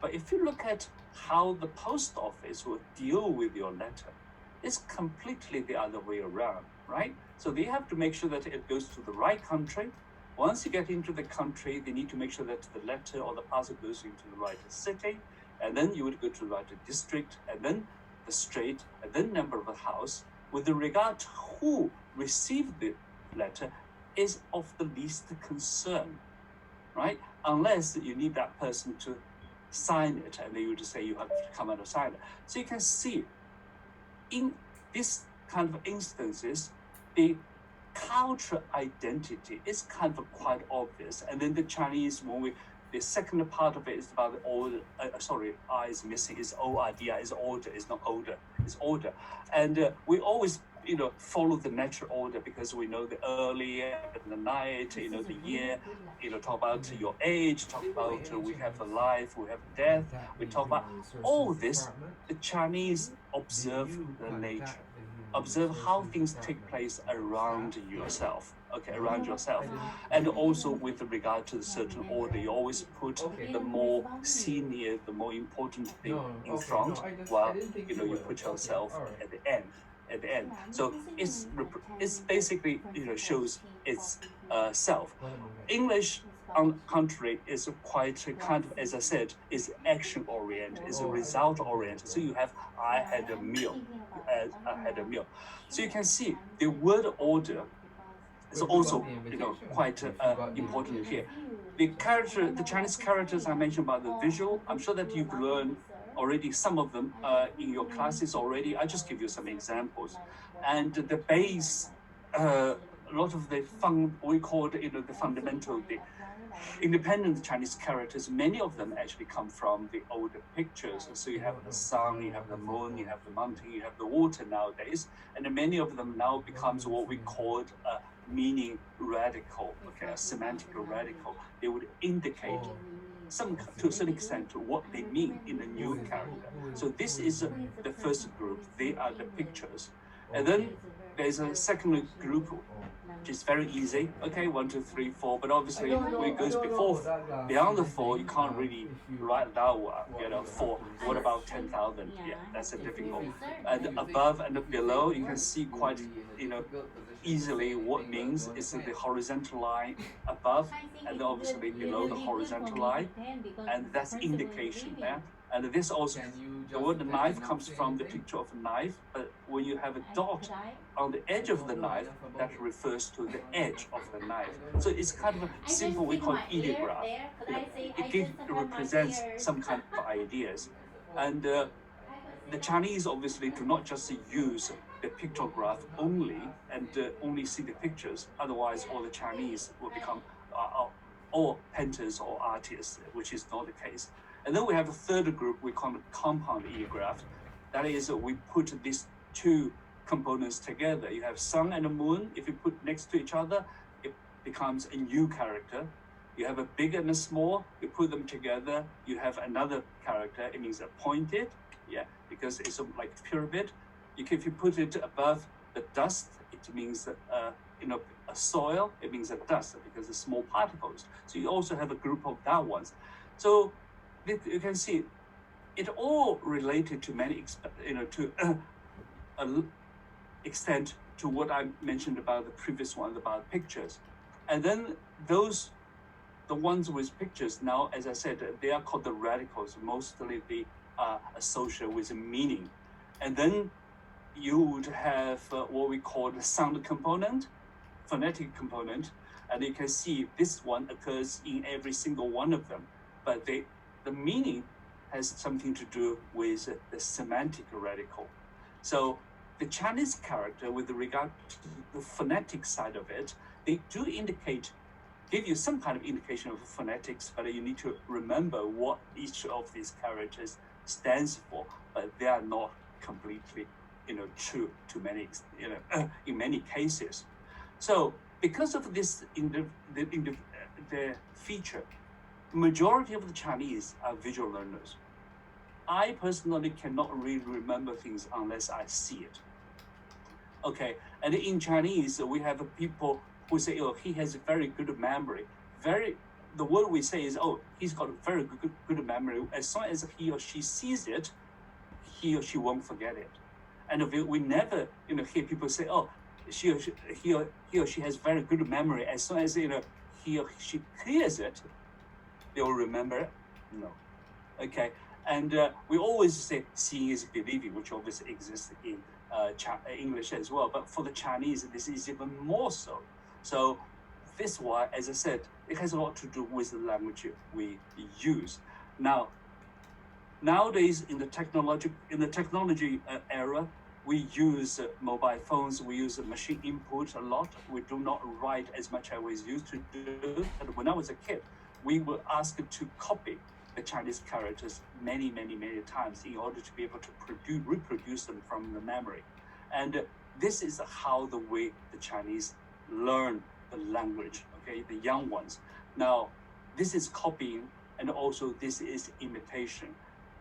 But if you look at how the post office will deal with your letter, it's completely the other way around, right? So they have to make sure that it goes to the right country. Once you get into the country, they need to make sure that the letter or the parcel goes into the right city, and then you would go to the right district, and then the street, and then number of a house. With regard to who received the letter is of the least concern, right? Unless you need that person to sign it, and they would say you have to come out and sign it. So you can see in this kind of instances, the cultural identity is kind of quite obvious. And then the Chinese, the second part of it is about the order. I is missing. Is O-R-D-I, is order. It's not older. It's order. And we always, follow the natural order because we know the early and the night, the year, talk about your age, talk about we have a life, we have death. We talk about all this. The Chinese observe the nature. Observe how things take place around yourself, and also with regard to the certain order, you always put the more senior, the more important thing in front, while you put yourself at the end. So it's basically shows its self. English, on the contrary, is quite kind of, as I said, is action oriented, is result oriented. So you have I had a meal. So you can see the word order is also quite important here. The Chinese characters I mentioned about the visual, I'm sure that you've learned already some of them in your classes already. I just give you some examples. And the base, a lot of the we call the fundamental, the independent Chinese characters, many of them actually come from the older pictures. So you have the sun, you have the moon, you have the mountain, you have the water nowadays, and many of them now becomes what we called a meaning radical, a semantic radical. They would indicate to a certain extent what they mean in a new character. So this is the first group. They are the pictures. And then there's a second group, which is very easy. 1, 2, 3, 4. But obviously, when it goes beyond the 4, you can't really write that one. 4. What about 10,000? Yeah, that's a difficult. And above and below, you can see quite, easily what means is the horizontal line above, and obviously below the horizontal line, and that's indication there. And this also, the word knife comes from the picture of a knife, but when you have a dot on the edge of the knife, that refers to the edge of the knife. So it's kind of a simple, we call it ideograph. It represents some kind of ideas. And the Chinese obviously do not just use the pictograph only and only see the pictures. Otherwise, all the Chinese will become all painters or artists, which is not the case. And then we have a third group we call it compound ideograph. That is, we put these two components together. You have sun and the moon. If you put next to each other, it becomes a new character. You have a big and a small. You put them together, you have another character. It means a pointed, because it's like a pyramid. If you put it above the dust, it means a soil, it means a dust because it's small particles. So you also have a group of that ones. So you can see it all related to many, to an extent to what I mentioned about the previous one about pictures. And then the ones with pictures now, as I said, they are called the radicals. Mostly they are associated with a meaning. And then you would have what we call the sound component, phonetic component, and you can see this one occurs in every single one of them. But the meaning has something to do with the semantic radical. So the Chinese character, with regard to the phonetic side of it, they do give you some kind of indication of phonetics, but you need to remember what each of these characters stands for. But they are not completely, true to many, in many cases. So because of this, the feature, majority of the Chinese are visual learners. I personally cannot really remember things unless I see it. Okay, and in Chinese, we have people who say, oh, he has a very good memory. The word we say is, oh, he's got a very good memory. As soon as he or she sees it, he or she won't forget it. And we never, hear people say, oh, he or she has very good memory. As soon as, he or she hears it, they will remember it. No. Okay, and we always say seeing is believing, which obviously exists in English as well. But for the Chinese, this is even more so. So this is why, as I said, it has a lot to do with the language we use. Now, nowadays in the technology era, we use mobile phones, we use machine input a lot. We do not write as much as we used to do. And when I was a kid, we were asked to copy the Chinese characters many times in order to be able to reproduce them from the memory. And this is how the way the Chinese learn the language, okay, the young ones. Now, this is copying, and also this is imitation.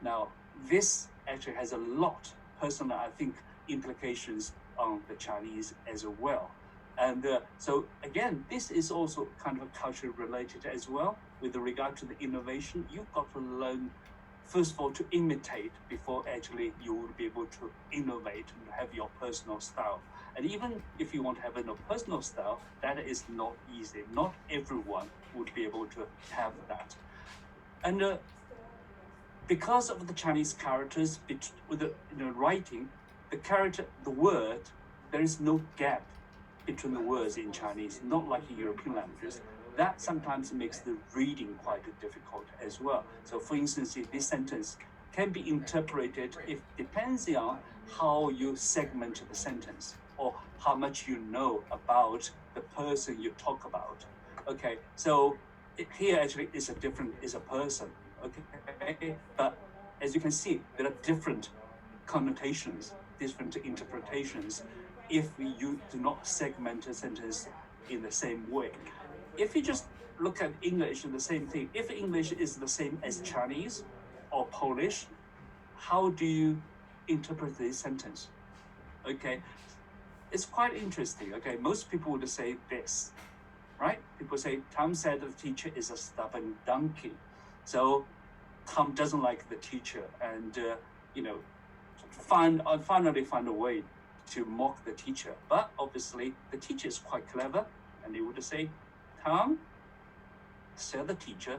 Now, this actually has a lot, personally, I think, implications on the Chinese as well. And so again, this is also kind of culture related as well. With regard to the innovation, you've got to learn, first of all, to imitate before actually you would be able to innovate and have your personal style. And even if you want to have a personal style, that is not easy. Not everyone would be able to have that. And because of the Chinese characters, with the writing, the character, the word, there is no gap between the words in Chinese, not like in European languages. That sometimes makes the reading quite difficult as well. So for instance, if this sentence can be interpreted, it depends on how you segment the sentence or how much you know about the person you talk about. Okay, so here actually is a person, okay? But as you can see, there are different connotations, different interpretations if you do not segment a sentence in the same way. If you just look at English, the same thing. If English is the same as Chinese or Polish, how do you interpret this sentence? Okay, it's quite interesting. Okay, most people would say this, right? People say, Tom said the teacher is a stubborn donkey. So Tom doesn't like the teacher and, finally find a way to mock the teacher. But obviously the teacher is quite clever and they would say, Tom said the teacher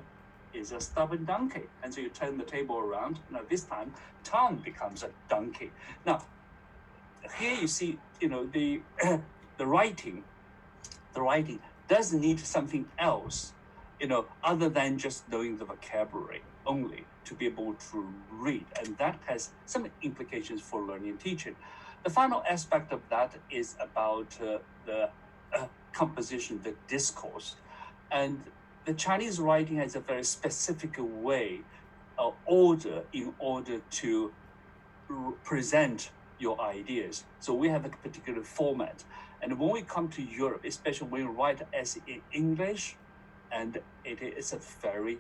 is a stubborn donkey. And so you turn the table around. Now this time, Tom becomes a donkey. Now, here you see, the writing does need something else, other than just knowing the vocabulary only to be able to read. And that has some implications for learning and teaching. The final aspect of that is about the composition, the discourse. And the Chinese writing has a very specific way of order in order to present your ideas. So we have a particular format. And when we come to Europe, especially when we write as in English, and it is a very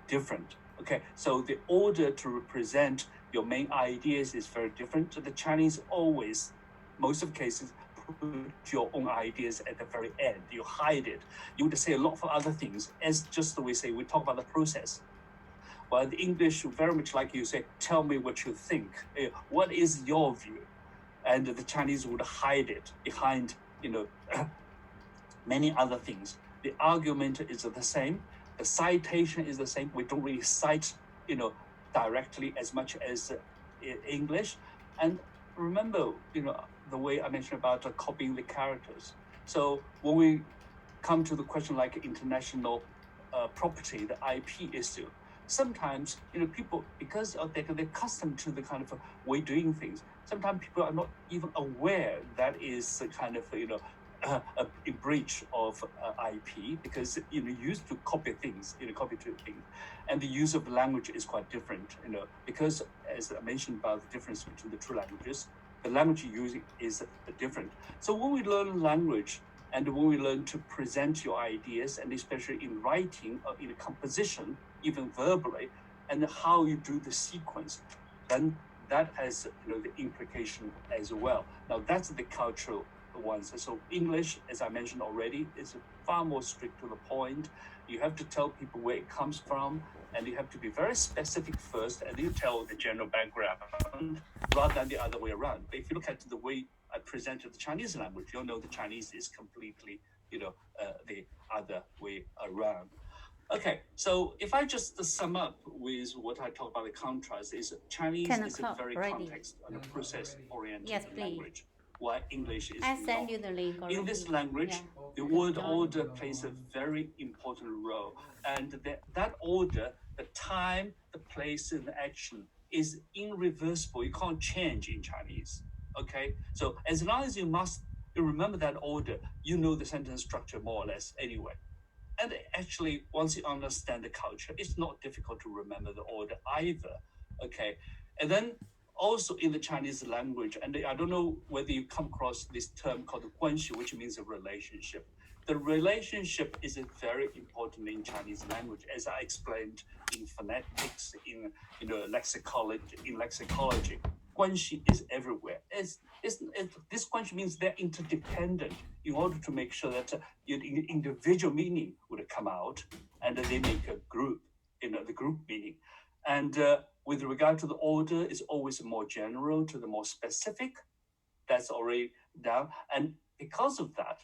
different. Okay, so the order to represent your main ideas is very different. The Chinese always, most of the cases, your own ideas at the very end. You hide it. You would say a lot of other things, as just the way we talk about the process. Well, the English very much like you say, tell me what you think. What is your view? And the Chinese would hide it behind, many other things. The argument is the same. The citation is the same. We don't really cite, directly as much as English. And remember, the way I mentioned about copying the characters. So when we come to the question like international property, the IP issue, sometimes, people, because they're accustomed to the kind of way doing things, sometimes people are not even aware that is a kind of, a breach of IP, because you used to copy things, and the use of language is quite different, because as I mentioned about the difference between the two languages, the language you're using is different. So when we learn language and when we learn to present your ideas, and especially in writing or in composition, even verbally, and how you do the sequence, then that has the implication as well. Now that's the cultural ones. So English, as I mentioned already, is far more strict to the point. You have to tell people where it comes from, and you have to be very specific first, and you tell the general background rather than the other way around. But if you look at the way I presented the Chinese language, you'll know the Chinese is completely, the other way around. Okay, so if I just sum up with what I talk about the contrast, is Chinese is a very context and process-oriented language, while English is I send not. you the link already. In this language, the word order plays a very important role, and that order, the time, the place, and the action is irreversible. You can't change in Chinese. Okay, so as long as you remember that order, you know the sentence structure more or less anyway. And actually, once you understand the culture, it's not difficult to remember the order either. Okay, and then also in the Chinese language, and I don't know whether you come across this term called 关系, which means a relationship. The relationship is very important in Chinese language, as I explained in phonetics, in lexicology. 关系 is everywhere. This 关系 means they're interdependent in order to make sure that the individual meaning would come out, and they make a group, the group meaning. And with regard to the order, it's always more general to the more specific. That's already down. And because of that,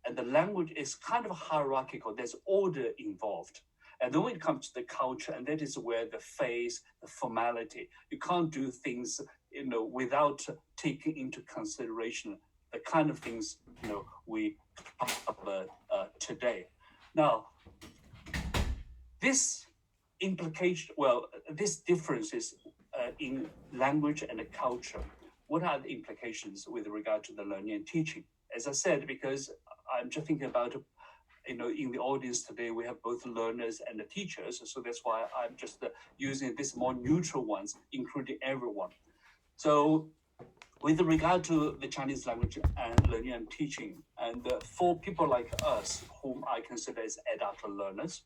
and the language is kind of hierarchical, there's order involved. And then when it comes to the culture, and that is where the phase, the formality, you can't do things, without taking into consideration the kind of things, we talk about today. Now, this differences in language and culture, what are the implications with regard to the learning and teaching? As I said, because I'm just thinking about, in the audience today, we have both learners and the teachers. So that's why I'm just using this more neutral ones, including everyone. So with regard to the Chinese language and learning and teaching, and for people like us, whom I consider as adult learners,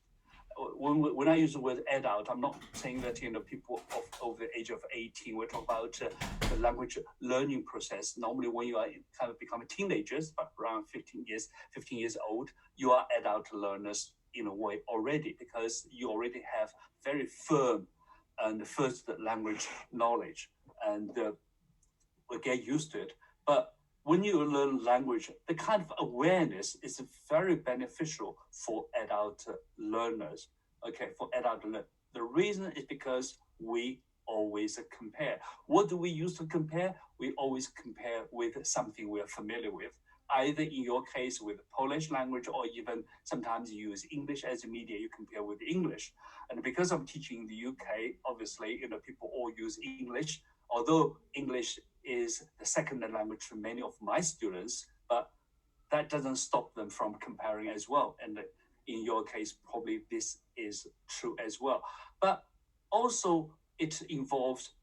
when I use the word adult, I'm not saying that people over the age of 18. We're talking about the language learning process. Normally, when you are kind of become teenagers, but around 15 years old, you are adult learners in a way already, because you already have very firm and first language knowledge, and we get used to it. But when you learn language, the kind of awareness is very beneficial for adult learners. Okay, for adult learners. The reason is because we always compare. What do we use to compare? We always compare with something we are familiar with. Either in your case with Polish language, or even sometimes you use English as a media, you compare with English. And because I'm teaching in the UK, obviously, people all use English, although English is the second language to many of my students, but that doesn't stop them from comparing as well. And in your case, probably this is true as well. But also it involves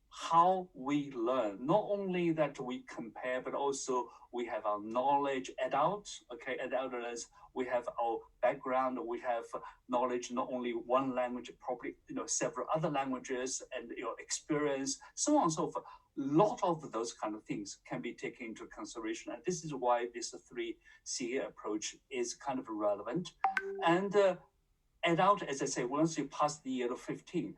how we learn. Not only that we compare, but also we have our knowledge, adult learners, we have our background, we have knowledge, not only one language, probably several other languages, and experience, so on and so forth. lot of those kind of things can be taken into consideration. And this is why this 3CA approach is kind of relevant. And adult, as I say, once you pass the year of 15,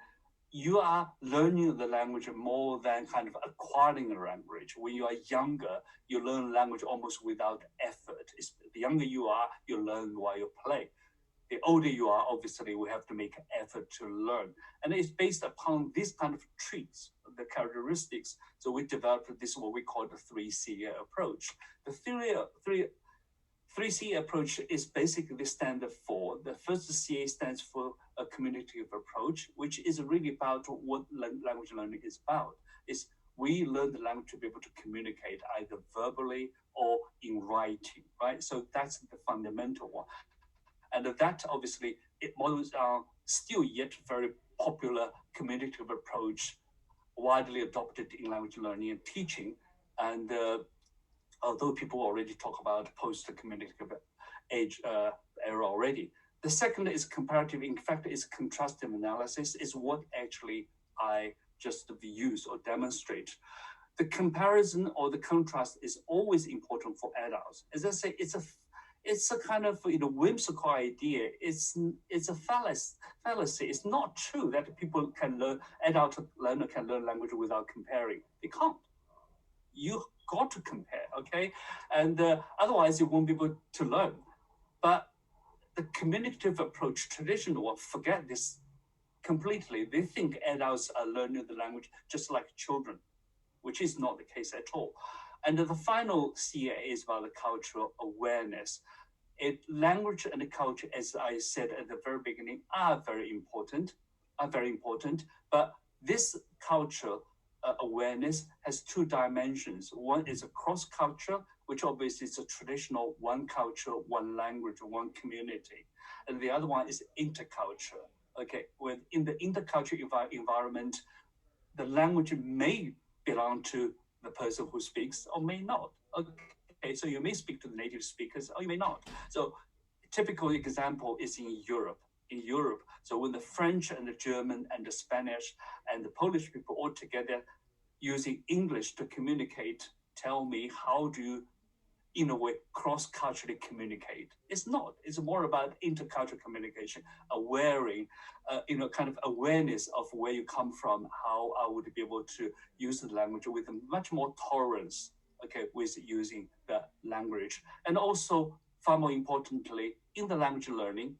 you are learning the language more than kind of acquiring a language. When you are younger, you learn language almost without effort. The younger you are, you learn while you play. The older you are, obviously, we have to make an effort to learn. And it's based upon these kind of traits, the characteristics. So we developed this, what we call the 3CA approach. The 3CA approach is basically standard for. The first CA stands for a communicative approach, which is really about what language learning is about. It's we learn the language to be able to communicate either verbally or in writing, right? So that's the fundamental one. And that obviously, it models are still yet very popular communicative approach, widely adopted in language learning and teaching. And although people already talk about post-communicative age era already. The second is comparative. In fact, is contrastive analysis is what actually I just use or demonstrate. The comparison or the contrast is always important for adults. As I say, it's a kind of whimsical idea. It's a fallacy. It's not true that people can learn, adult learner can learn language without comparing. They can't. You got to compare, okay? And otherwise you won't be able to learn. But the communicative approach, traditional one, forget this completely. They think adults are learning the language just like children, which is not the case at all. And the final CA is about the cultural awareness. Language and culture, as I said at the very beginning, are very important, but this culture awareness has two dimensions. One is a cross culture, which obviously is a traditional one culture, one language, one community. And the other one is interculture. Okay, within the interculture environment, the language may belong to the person who speaks or may not. Okay, so you may speak to the native speakers or you may not. So typical example is in Europe. So when the French and the German and the Spanish and the Polish people all together using English to communicate, tell me, how do you, in a way, cross-culturally communicate? It's not. It's more about intercultural communication, kind of awareness of where you come from, how I would be able to use the language with much more tolerance, okay, with using the language. And also, far more importantly, in the language learning,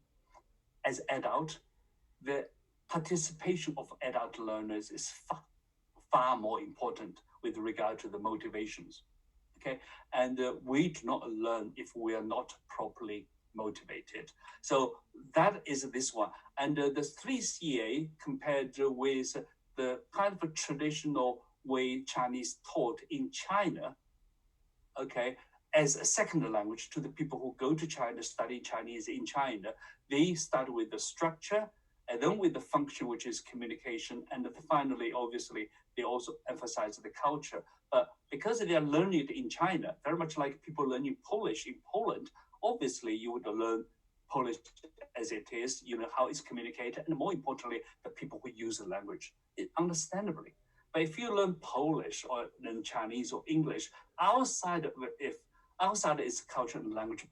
as adult, the participation of adult learners is far more important with regard to the motivations, okay? And we do not learn if we are not properly motivated. So that is this one. And the 3CA compared with the kind of a traditional way Chinese taught in China, okay, as a second language to the people who go to China, study Chinese in China, they start with the structure and then with the function, which is communication. And finally, obviously, they also emphasize the culture. But because they are learning it in China, very much like people learning Polish in Poland, obviously you would learn Polish as it is, how it's communicated, and more importantly, the people who use the language, understandably. But if you learn Polish or learn Chinese or English, outside its culture and language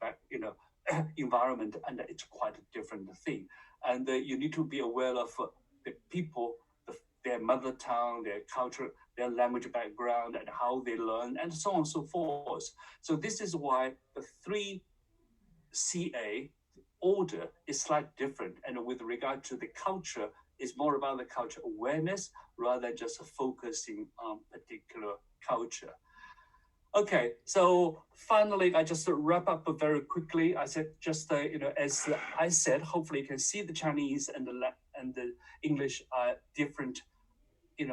environment, and it's quite a different thing. And you need to be aware of the people, their mother tongue, their culture, their language background, and how they learn, and so on and so forth. So this is why the 3CA order is slightly different. And with regard to the culture, it's more about the culture awareness rather than just focusing on particular culture. Okay, so finally, I just wrap up very quickly. I said just as I said, hopefully you can see the Chinese and the English are different,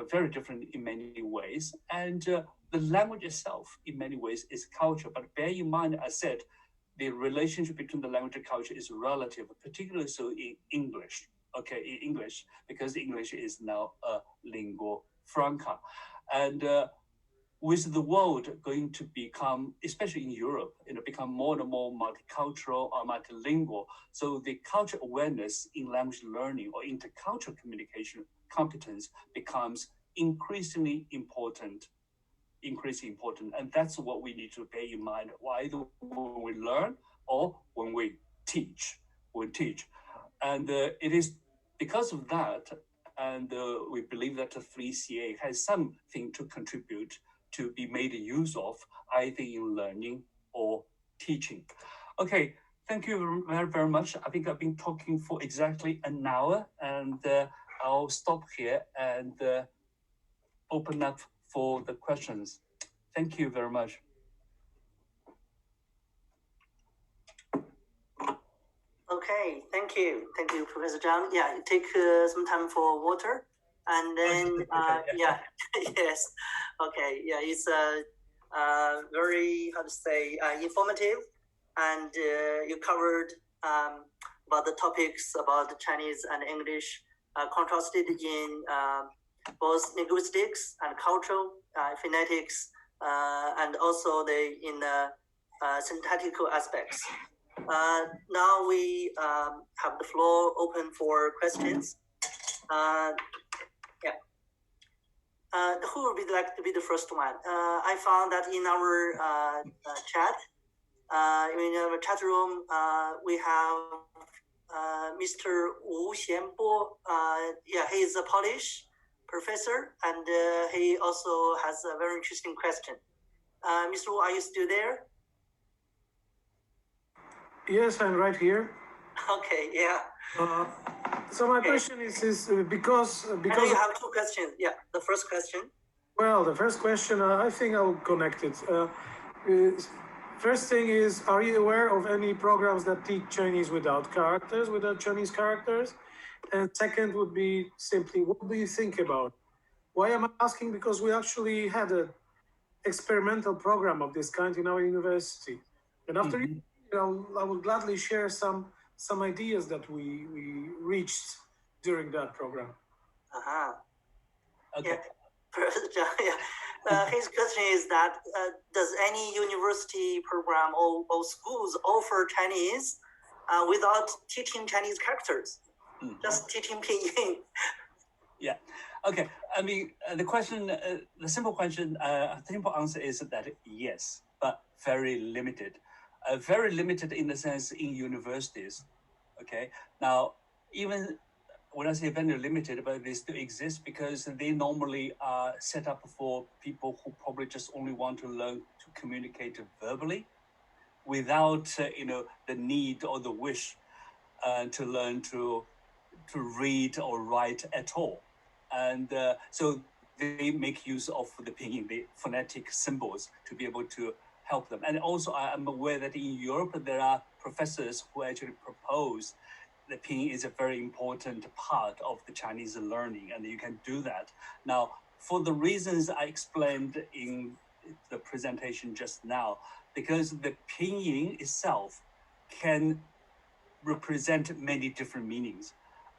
very different in many ways, and the language itself, in many ways, is culture. But bear in mind, I said, the relationship between the language and culture is relative, particularly so in English. Okay, in English, because English is now a lingua franca, and with the world going to become, especially in Europe, become more and more multicultural or multilingual. So the culture awareness in language learning or intercultural communication competence becomes increasingly important increasingly important. And that's what we need to bear in mind, either when we learn or when we teach. And it is because of that, and we believe that the 3CA has something to contribute to be made use of, either in learning or teaching. Okay, thank you very, very much. I think I've been talking for exactly an hour, and I'll stop here and open up for the questions. Thank you very much. Okay, thank you, Professor Zhang. Yeah, you take some time for water, and then yeah, yes, okay, yeah, it's very informative, and you covered about the topics about Chinese and English contrasted in both linguistics and cultural phonetics, and also in syntactical aspects. Now we have the floor open for questions. Who would like to be the first one? I found that in our chat, in our chat room, we have Mr. Wu Xianbo. Yeah, he is a Polish professor, and he also has a very interesting question. Mr. Wu, are you still there? Yes, I'm right here. Okay, yeah. So my question is because I know you have two questions. Yeah, the first question. Well, the first question, I think I'll connect it. First thing is, are you aware of any programs that teach Chinese without Chinese characters? And second would be simply, what do you think about? Why am I asking? Because we actually had an experimental program of this kind in our university. And after I will gladly share some ideas that we reached during that program. Okay. Yeah. His question is that does any university program or schools offer Chinese without teaching Chinese characters, just teaching pinyin? Yeah. Okay. I mean, the simple answer is that yes, but very limited. Very limited in the sense in universities. Okay. Now, even when I say very limited, but they still exist because they normally are set up for people who probably just only want to learn to communicate verbally, without the need or the wish to learn to read or write at all. And so they make use of the pinyin, the phonetic symbols, to be able to help them. And also, I'm aware that in Europe, there are professors who actually propose that pinyin is a very important part of the Chinese learning, and you can do that. Now, for the reasons I explained in the presentation just now, because the pinyin itself can represent many different meanings.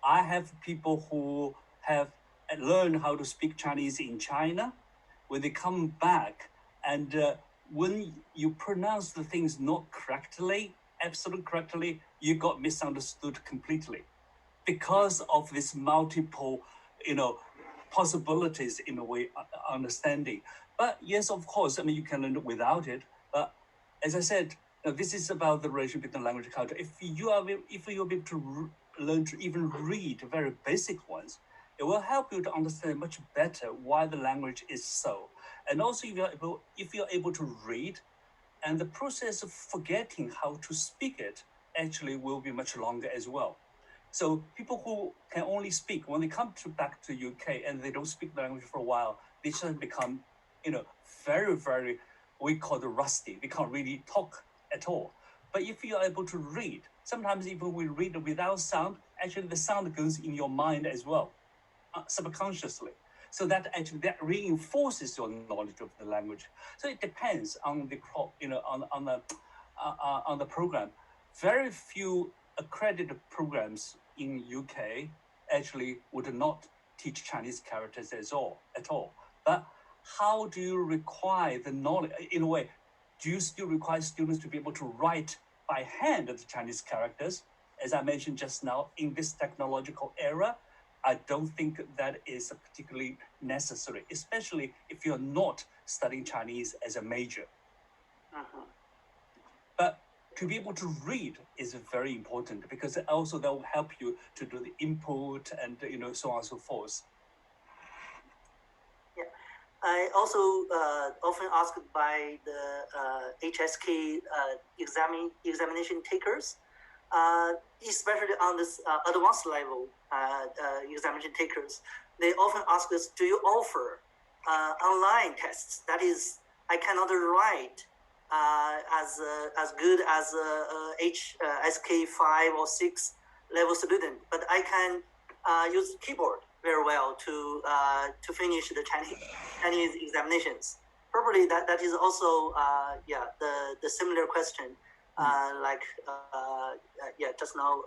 I have people who have learned how to speak Chinese in China. When they come back, and when you pronounce the things not correctly, absolutely correctly, you got misunderstood completely because of this multiple, possibilities in a way understanding. But yes, of course, I mean, you can learn it without it. But as I said, this is about the relationship between language and culture. If you're able to learn to even read very basic ones, it will help you to understand much better why the language is so. And also, if you're able to read, and the process of forgetting how to speak it actually will be much longer as well. So people who can only speak, when they come back to UK and they don't speak the language for a while, they just become, very, very, we call it rusty. They can't really talk at all. But if you're able to read, sometimes even we read without sound, actually the sound goes in your mind as well, subconsciously. So that reinforces your knowledge of the language. So it depends on the on the program. Very few accredited programs in UK actually would not teach Chinese characters at all. But how do you require the knowledge? In a way, do you still require students to be able to write by hand the Chinese characters? As I mentioned just now, in this technological era, I don't think that is particularly necessary, especially if you're not studying Chinese as a major. But to be able to read is very important because also that will help you to do the input and so on and so forth. Yeah, I also often asked by the HSK examination takers, especially on this advanced level examination takers. They often ask us, do you offer online tests? That is, I cannot write as good as HSK 5 or 6 level student, but I can use keyboard very well to finish the Chinese examinations. Probably that is also the similar question just now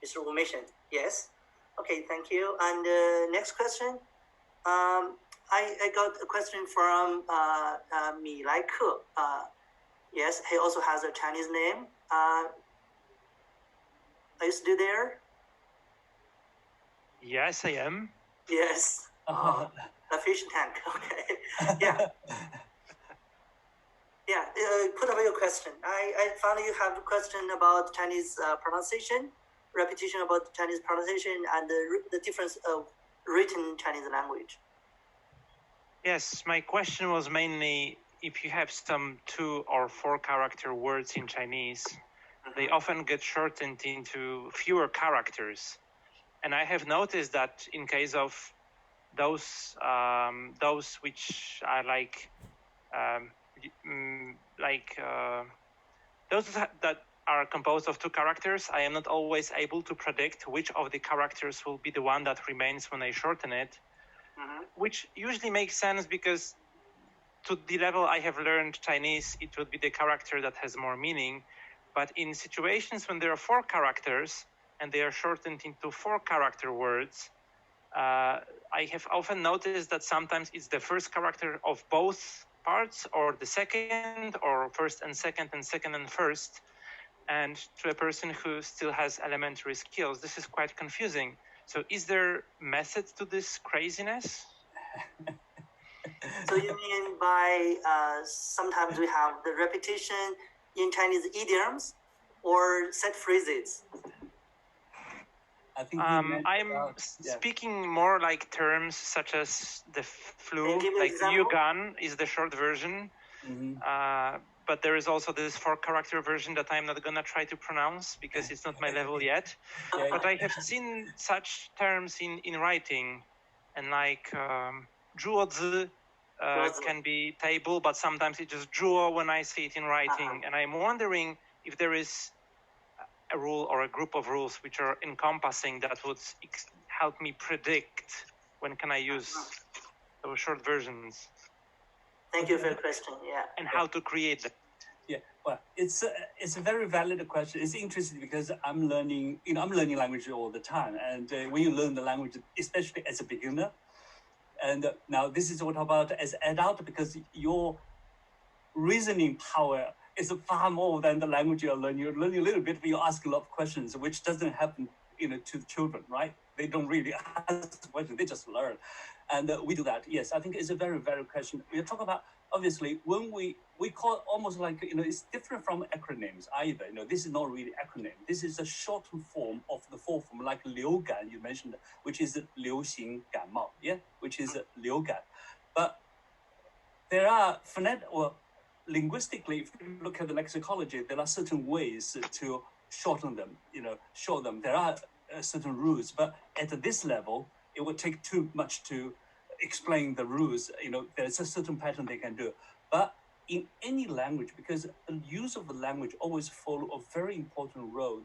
Mr. Wu mentioned. Yes. Okay, thank you. And next question. I got a question from Mi Lai Ke. Yes, he also has a Chinese name. Are you still there? Yes, I am. Yes. A fish tank. Okay. Yeah. Yeah. Put away your question. I found you have a question about Chinese pronunciation, repetition about Chinese pronunciation, and the difference of written Chinese language. Yes, my question was mainly if you have some 2 or 4 character words in Chinese, they often get shortened into fewer characters. And I have noticed that in case of those which are those that are composed of 2 characters, I am not always able to predict which of the characters will be the one that remains when I shorten it, which usually makes sense because to the level I have learned Chinese, it would be the character that has more meaning. But in situations when there are 4 characters and they are shortened into 4 character words, I have often noticed that sometimes it's the first character of both parts, or the second, or first and second and first. And to a person who still has elementary skills, this is quite confusing. So is there method to this craziness? So you mean by sometimes we have the repetition in Chinese idioms or set phrases? I think I'm speaking more like terms such as the flu, like Yugan is the short version. But there is also this 4-character version that I'm not gonna try to pronounce because it's not my level yet. But I have seen such terms in writing, and like zhuozi can be table, but sometimes it's just zhuo when I see it in writing. And I'm wondering if there is a rule or a group of rules which are encompassing that would help me predict when can I use those short versions. Thank you for your question. Yeah. And how to create them. Yeah, well, it's a very valid question. It's interesting because I'm learning language all the time, and when you learn the language, especially as a beginner, and now this is what about as adult, because your reasoning power is far more than the language you're learning. You're learning a little bit, but you ask a lot of questions, which doesn't happen, to the children, right? They don't really ask questions; they just learn, and we do that. Yes, I think it's a very, very question. We talk about obviously when we call almost like it's different from acronyms either. This is not really acronym. This is a shortened form of the full form, like 流感 you mentioned, which is 流行感冒, yeah, which is 流感. But there are linguistically, if you look at the lexicology, there are certain ways to shorten them, show them. There are certain rules, but at this level, it would take too much to explain the rules. There's a certain pattern they can do. But in any language, because the use of the language always follow a very important rule,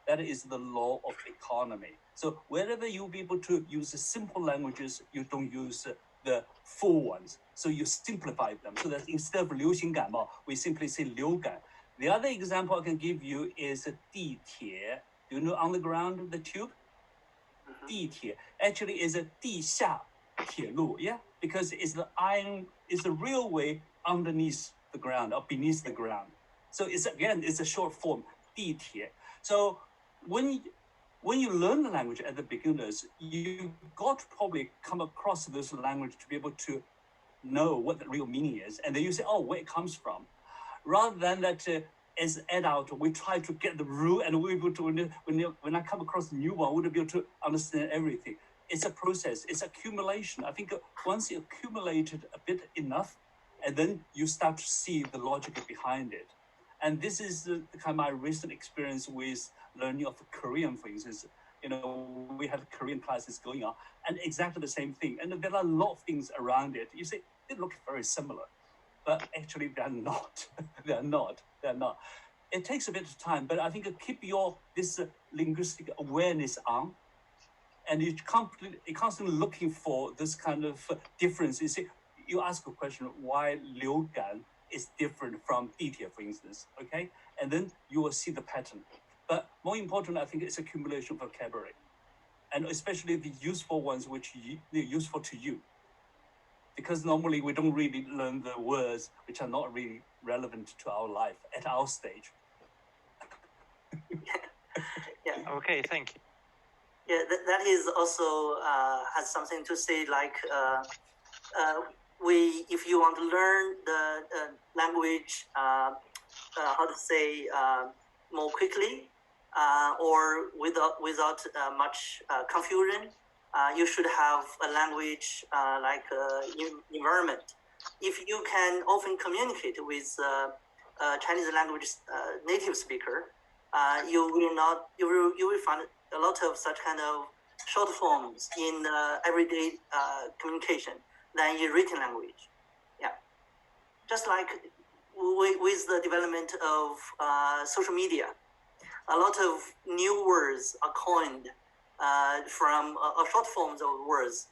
that is the law of economy. So wherever you'll be able to use the simple languages, you don't use the full ones. So you simplify them. So that instead of 流行感冒, we simply say 流感. The other example I can give you is 地铁. Do you know on the ground, the tube? 地铁 actually is a 地下铁路, yeah? Because it's the railway underneath the ground or beneath the ground. So it's a short form, 地铁. So when when you learn the language at the beginners, you got to probably come across this language to be able to know what the real meaning is, and then you say, oh, where it comes from, rather than that. As adult, we try to get the rule, and we're able to when I come across a new one, we'll be able to understand everything. It's a process. It's accumulation. I think once you accumulate it a bit enough, and then you start to see the logic behind it. And this is the kind of my recent experience with learning of Korean, for instance. We have Korean classes going on, and exactly the same thing. And there are a lot of things around it. You say they look very similar, but actually they're not. They're not. It takes a bit of time, but I think keep this linguistic awareness on, and you're constantly looking for this kind of difference. You see, you ask a question, why 流感 is different from 地铁, for instance, okay? And then you will see the pattern. But more important, I think, is accumulation of vocabulary, and especially the useful ones which they're useful to you. Because normally we don't really learn the words which are not really relevant to our life at our stage. Yeah. Okay, thank you. Yeah, that is also has something to say. Like if you want to learn the language, how to say more quickly, or without much confusion. You should have a language like environment. If you can often communicate with Chinese language native speaker, you will find a lot of such kind of short forms in everyday communication than in written language. Yeah, just like with the development of social media, a lot of new words are coined from short forms of words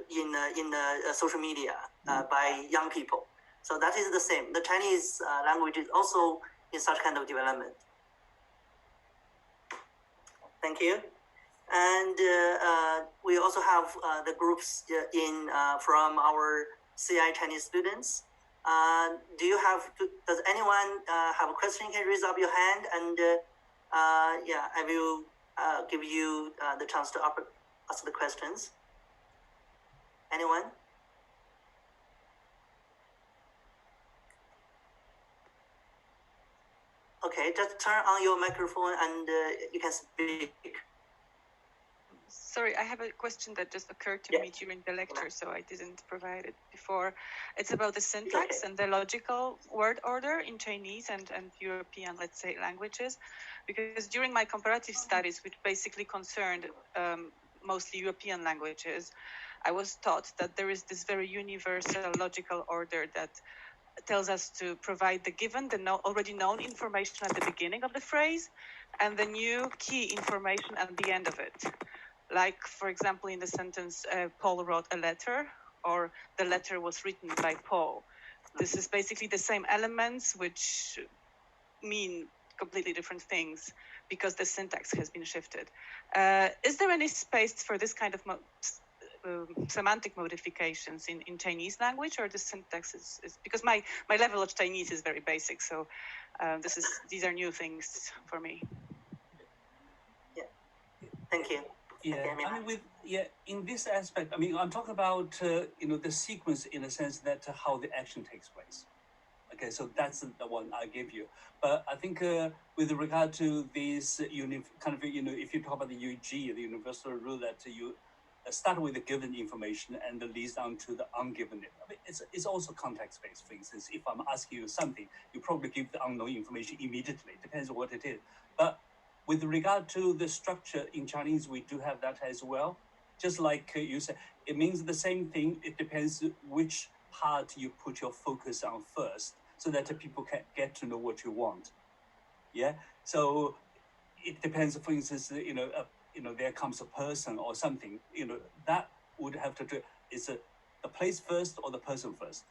in social media by young people. So that is the same. The Chinese language is also in such kind of development. Thank you. And we also have the groups from our CI Chinese students. Does anyone have a question? You can raise up your hand, and I will give you the chance to ask the questions. Anyone? Okay, just turn on your microphone and you can speak. Sorry, I have a question that just occurred to me during the lecture, so I didn't provide it before. It's about the syntax and the logical word order in Chinese and European, let's say, languages. Because during my comparative studies, which basically concerned mostly European languages, I was taught that there is this very universal logical order that tells us to provide the given, already known information at the beginning of the phrase, and the new key information at the end of it. Like, for example, in the sentence, Paul wrote a letter, or the letter was written by Paul. This is basically the same elements which mean completely different things because the syntax has been shifted. Is there any space for this kind of semantic modifications in Chinese language, or the syntax is because my level of Chinese is very basic, so these are new things for me. Yeah, thank you. Yeah, I mean, in this aspect, I mean, I'm talking about the sequence in the sense that how the action takes place. Okay, so that's the one I gave you. But I think with regard to this if you talk about the UG, the universal rule that you start with the given information and leads down to the ungiven. I mean, it's also context-based. For instance, if I'm asking you something, you probably give the unknown information immediately. Depends on what it is. But with regard to the structure in Chinese, we do have that as well. Just like you said, it means the same thing. It depends which part you put your focus on first, so that people can get to know what you want. Yeah. So it depends. For instance, there comes a person or something. That would have to do. Is the place first or the person first?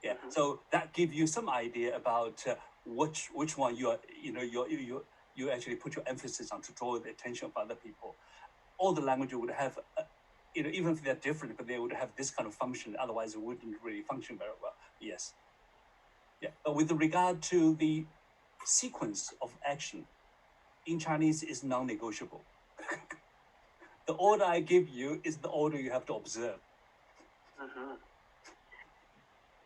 Yeah. Mm-hmm. So that gives you some idea about which one you actually put your emphasis on to draw the attention of other people. All the language would have, even if they're different, but they would have this kind of function. Otherwise, it wouldn't really function very well. Yes. Yeah. But with regard to the sequence of action, in Chinese is non-negotiable. The order I give you is the order you have to observe. Mm-hmm.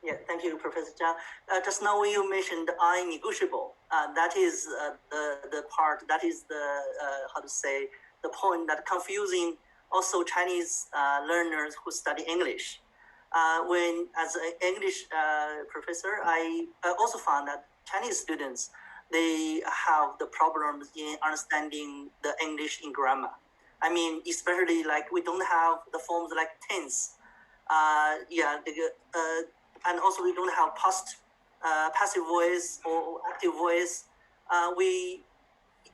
Yeah, thank you, Professor Zhang. Just now when you mentioned negotiable, that is the part, that is the, how to say, the point that confusing also Chinese learners who study English. When as an English professor, I also found that Chinese students, they have the problems in understanding the English in grammar. I mean, especially like we don't have the forms like tense. And also we don't have past passive voice or active voice. We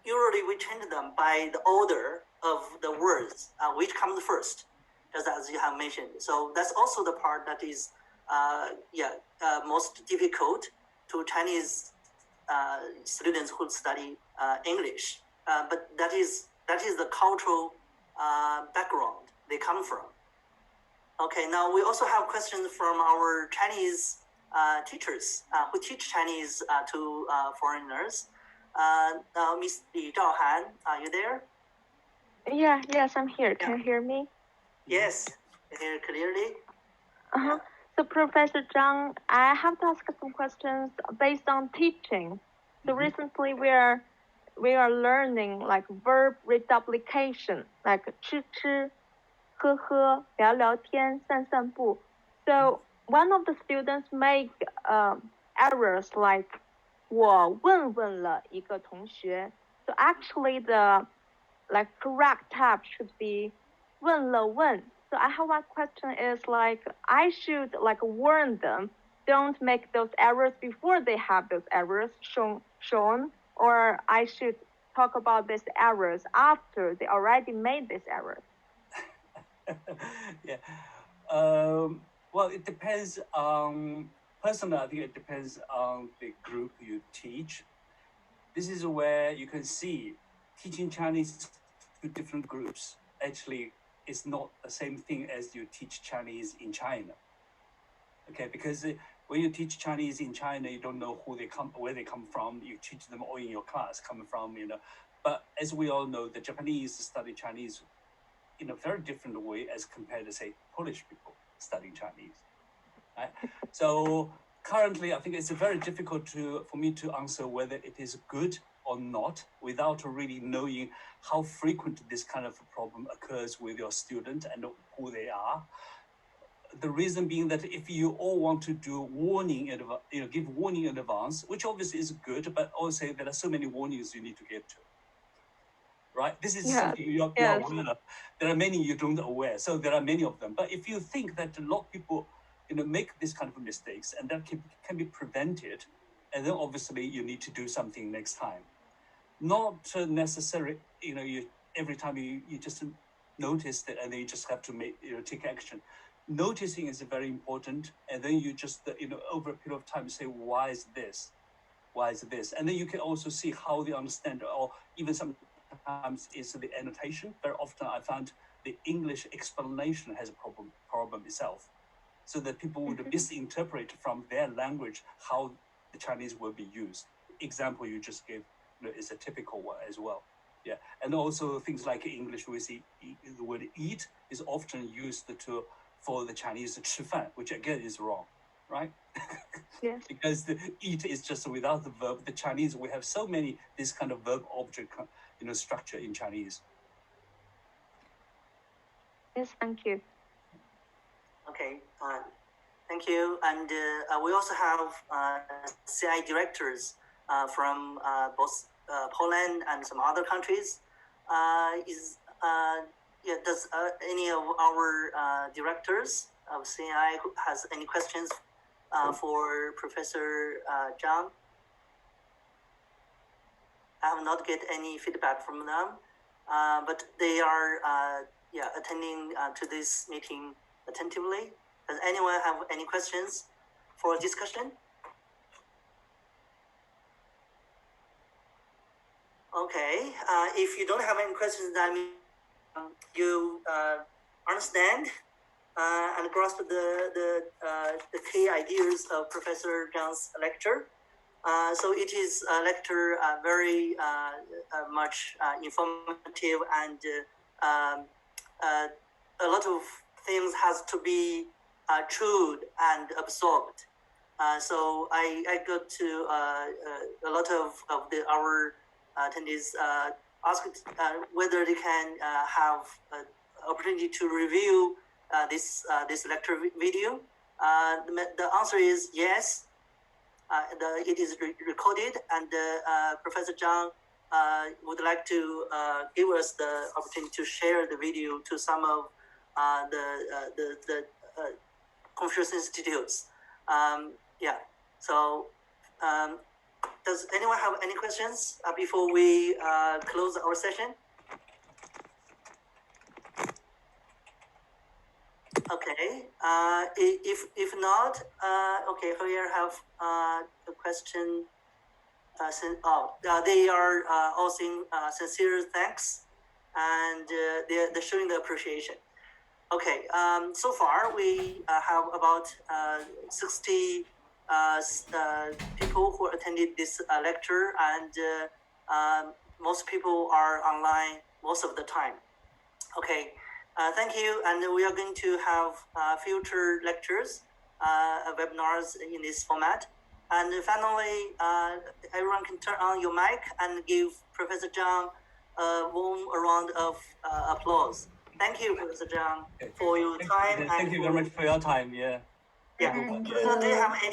usually change them by the order of the words, which comes first, just as you have mentioned. So that's also the part that is most difficult to Chinese students who study English. But that is the cultural background they come from. Okay, now we also have questions from our Chinese teachers who teach Chinese to foreigners. Miss Li Zhaohan, are you there? Yes, I'm here. Can you hear me? Yes, I hear clearly. Uh-huh. So Professor Zhang, I have to ask some questions based on teaching. So recently we are learning like verb reduplication, like 吃吃 喝喝 聊聊天 散散步. So one of the students make errors like 我问问了一个同学. So actually the like correct tab should be 问了问. So I have one question is like I should like warn them, don't make those errors before they have those errors shown, or I should talk about these errors after they already made these errors. Yeah. Well, it depends on, personally, I think it depends on the group you teach. This is where you can see teaching Chinese to different groups actually is not the same thing as you teach Chinese in China. Okay, because when you teach Chinese in China, you don't know where they come from. You teach them all in your class, coming from, But as we all know, the Japanese study Chinese in a very different way as compared to, say, Polish people studying Chinese. Right? So currently, I think it's very difficult for me to answer whether it is good or not without really knowing how frequent this kind of problem occurs with your student and who they are. The reason being that if you all want to do warning, give warning in advance, which obviously is good, but also there are so many warnings you need to get to. Right? This is something you're aware of. There are many you don't aware, so there are many of them. But if you think that a lot of people, make this kind of mistakes and that can be prevented, and then obviously you need to do something next time. Not necessarily, every time you just notice that and then you just have to take action. Noticing is very important, and then you just, over a period of time say, why is this? Why is this? And then you can also see how they understand, or even sometimes it's the annotation. Very often I found the English explanation has a problem itself, so that people would misinterpret from their language how the Chinese will be used. Example you just gave is a typical one as well. Yeah, and also things like English, we see the word eat is often used for the Chinese 吃饭, which again is wrong, right? Yes. Because the eat is just without the verb. The Chinese, we have so many this kind of verb object, structure in Chinese. Yes, thank you. Okay, thank you. And we also have CI directors from both Poland and some other countries. Does any of our directors of CI who has any questions for Professor Zhang? I have not get any feedback from them, but they are attending to this meeting attentively. Does anyone have any questions for discussion? Okay, if you don't have any questions, that means you understand and grasp the key ideas of Professor Zhang's lecture. So it is a lecture very much informative, and a lot of things has to be chewed and absorbed. So I got to a lot of our attendees asked whether they can have opportunity to review this lecture video. The answer is yes. It is recorded, and Professor Zhang would like to give us the opportunity to share the video to some of the Confucius institutes. Yeah. So, does anyone have any questions before we close our session? Okay. If not, okay. Here I have a question. They are all saying sincere thanks, and they're showing the appreciation. Okay. So far we have about 60 people who attended this lecture, and most people are online most of the time. Okay. Thank you, and we are going to have future lectures, webinars in this format. And finally, everyone can turn on your mic and give Professor Zhang a warm round of applause. Thank you, Professor Zhang, for your time. Thank you very much for your time. Yeah. Yeah. So do you have any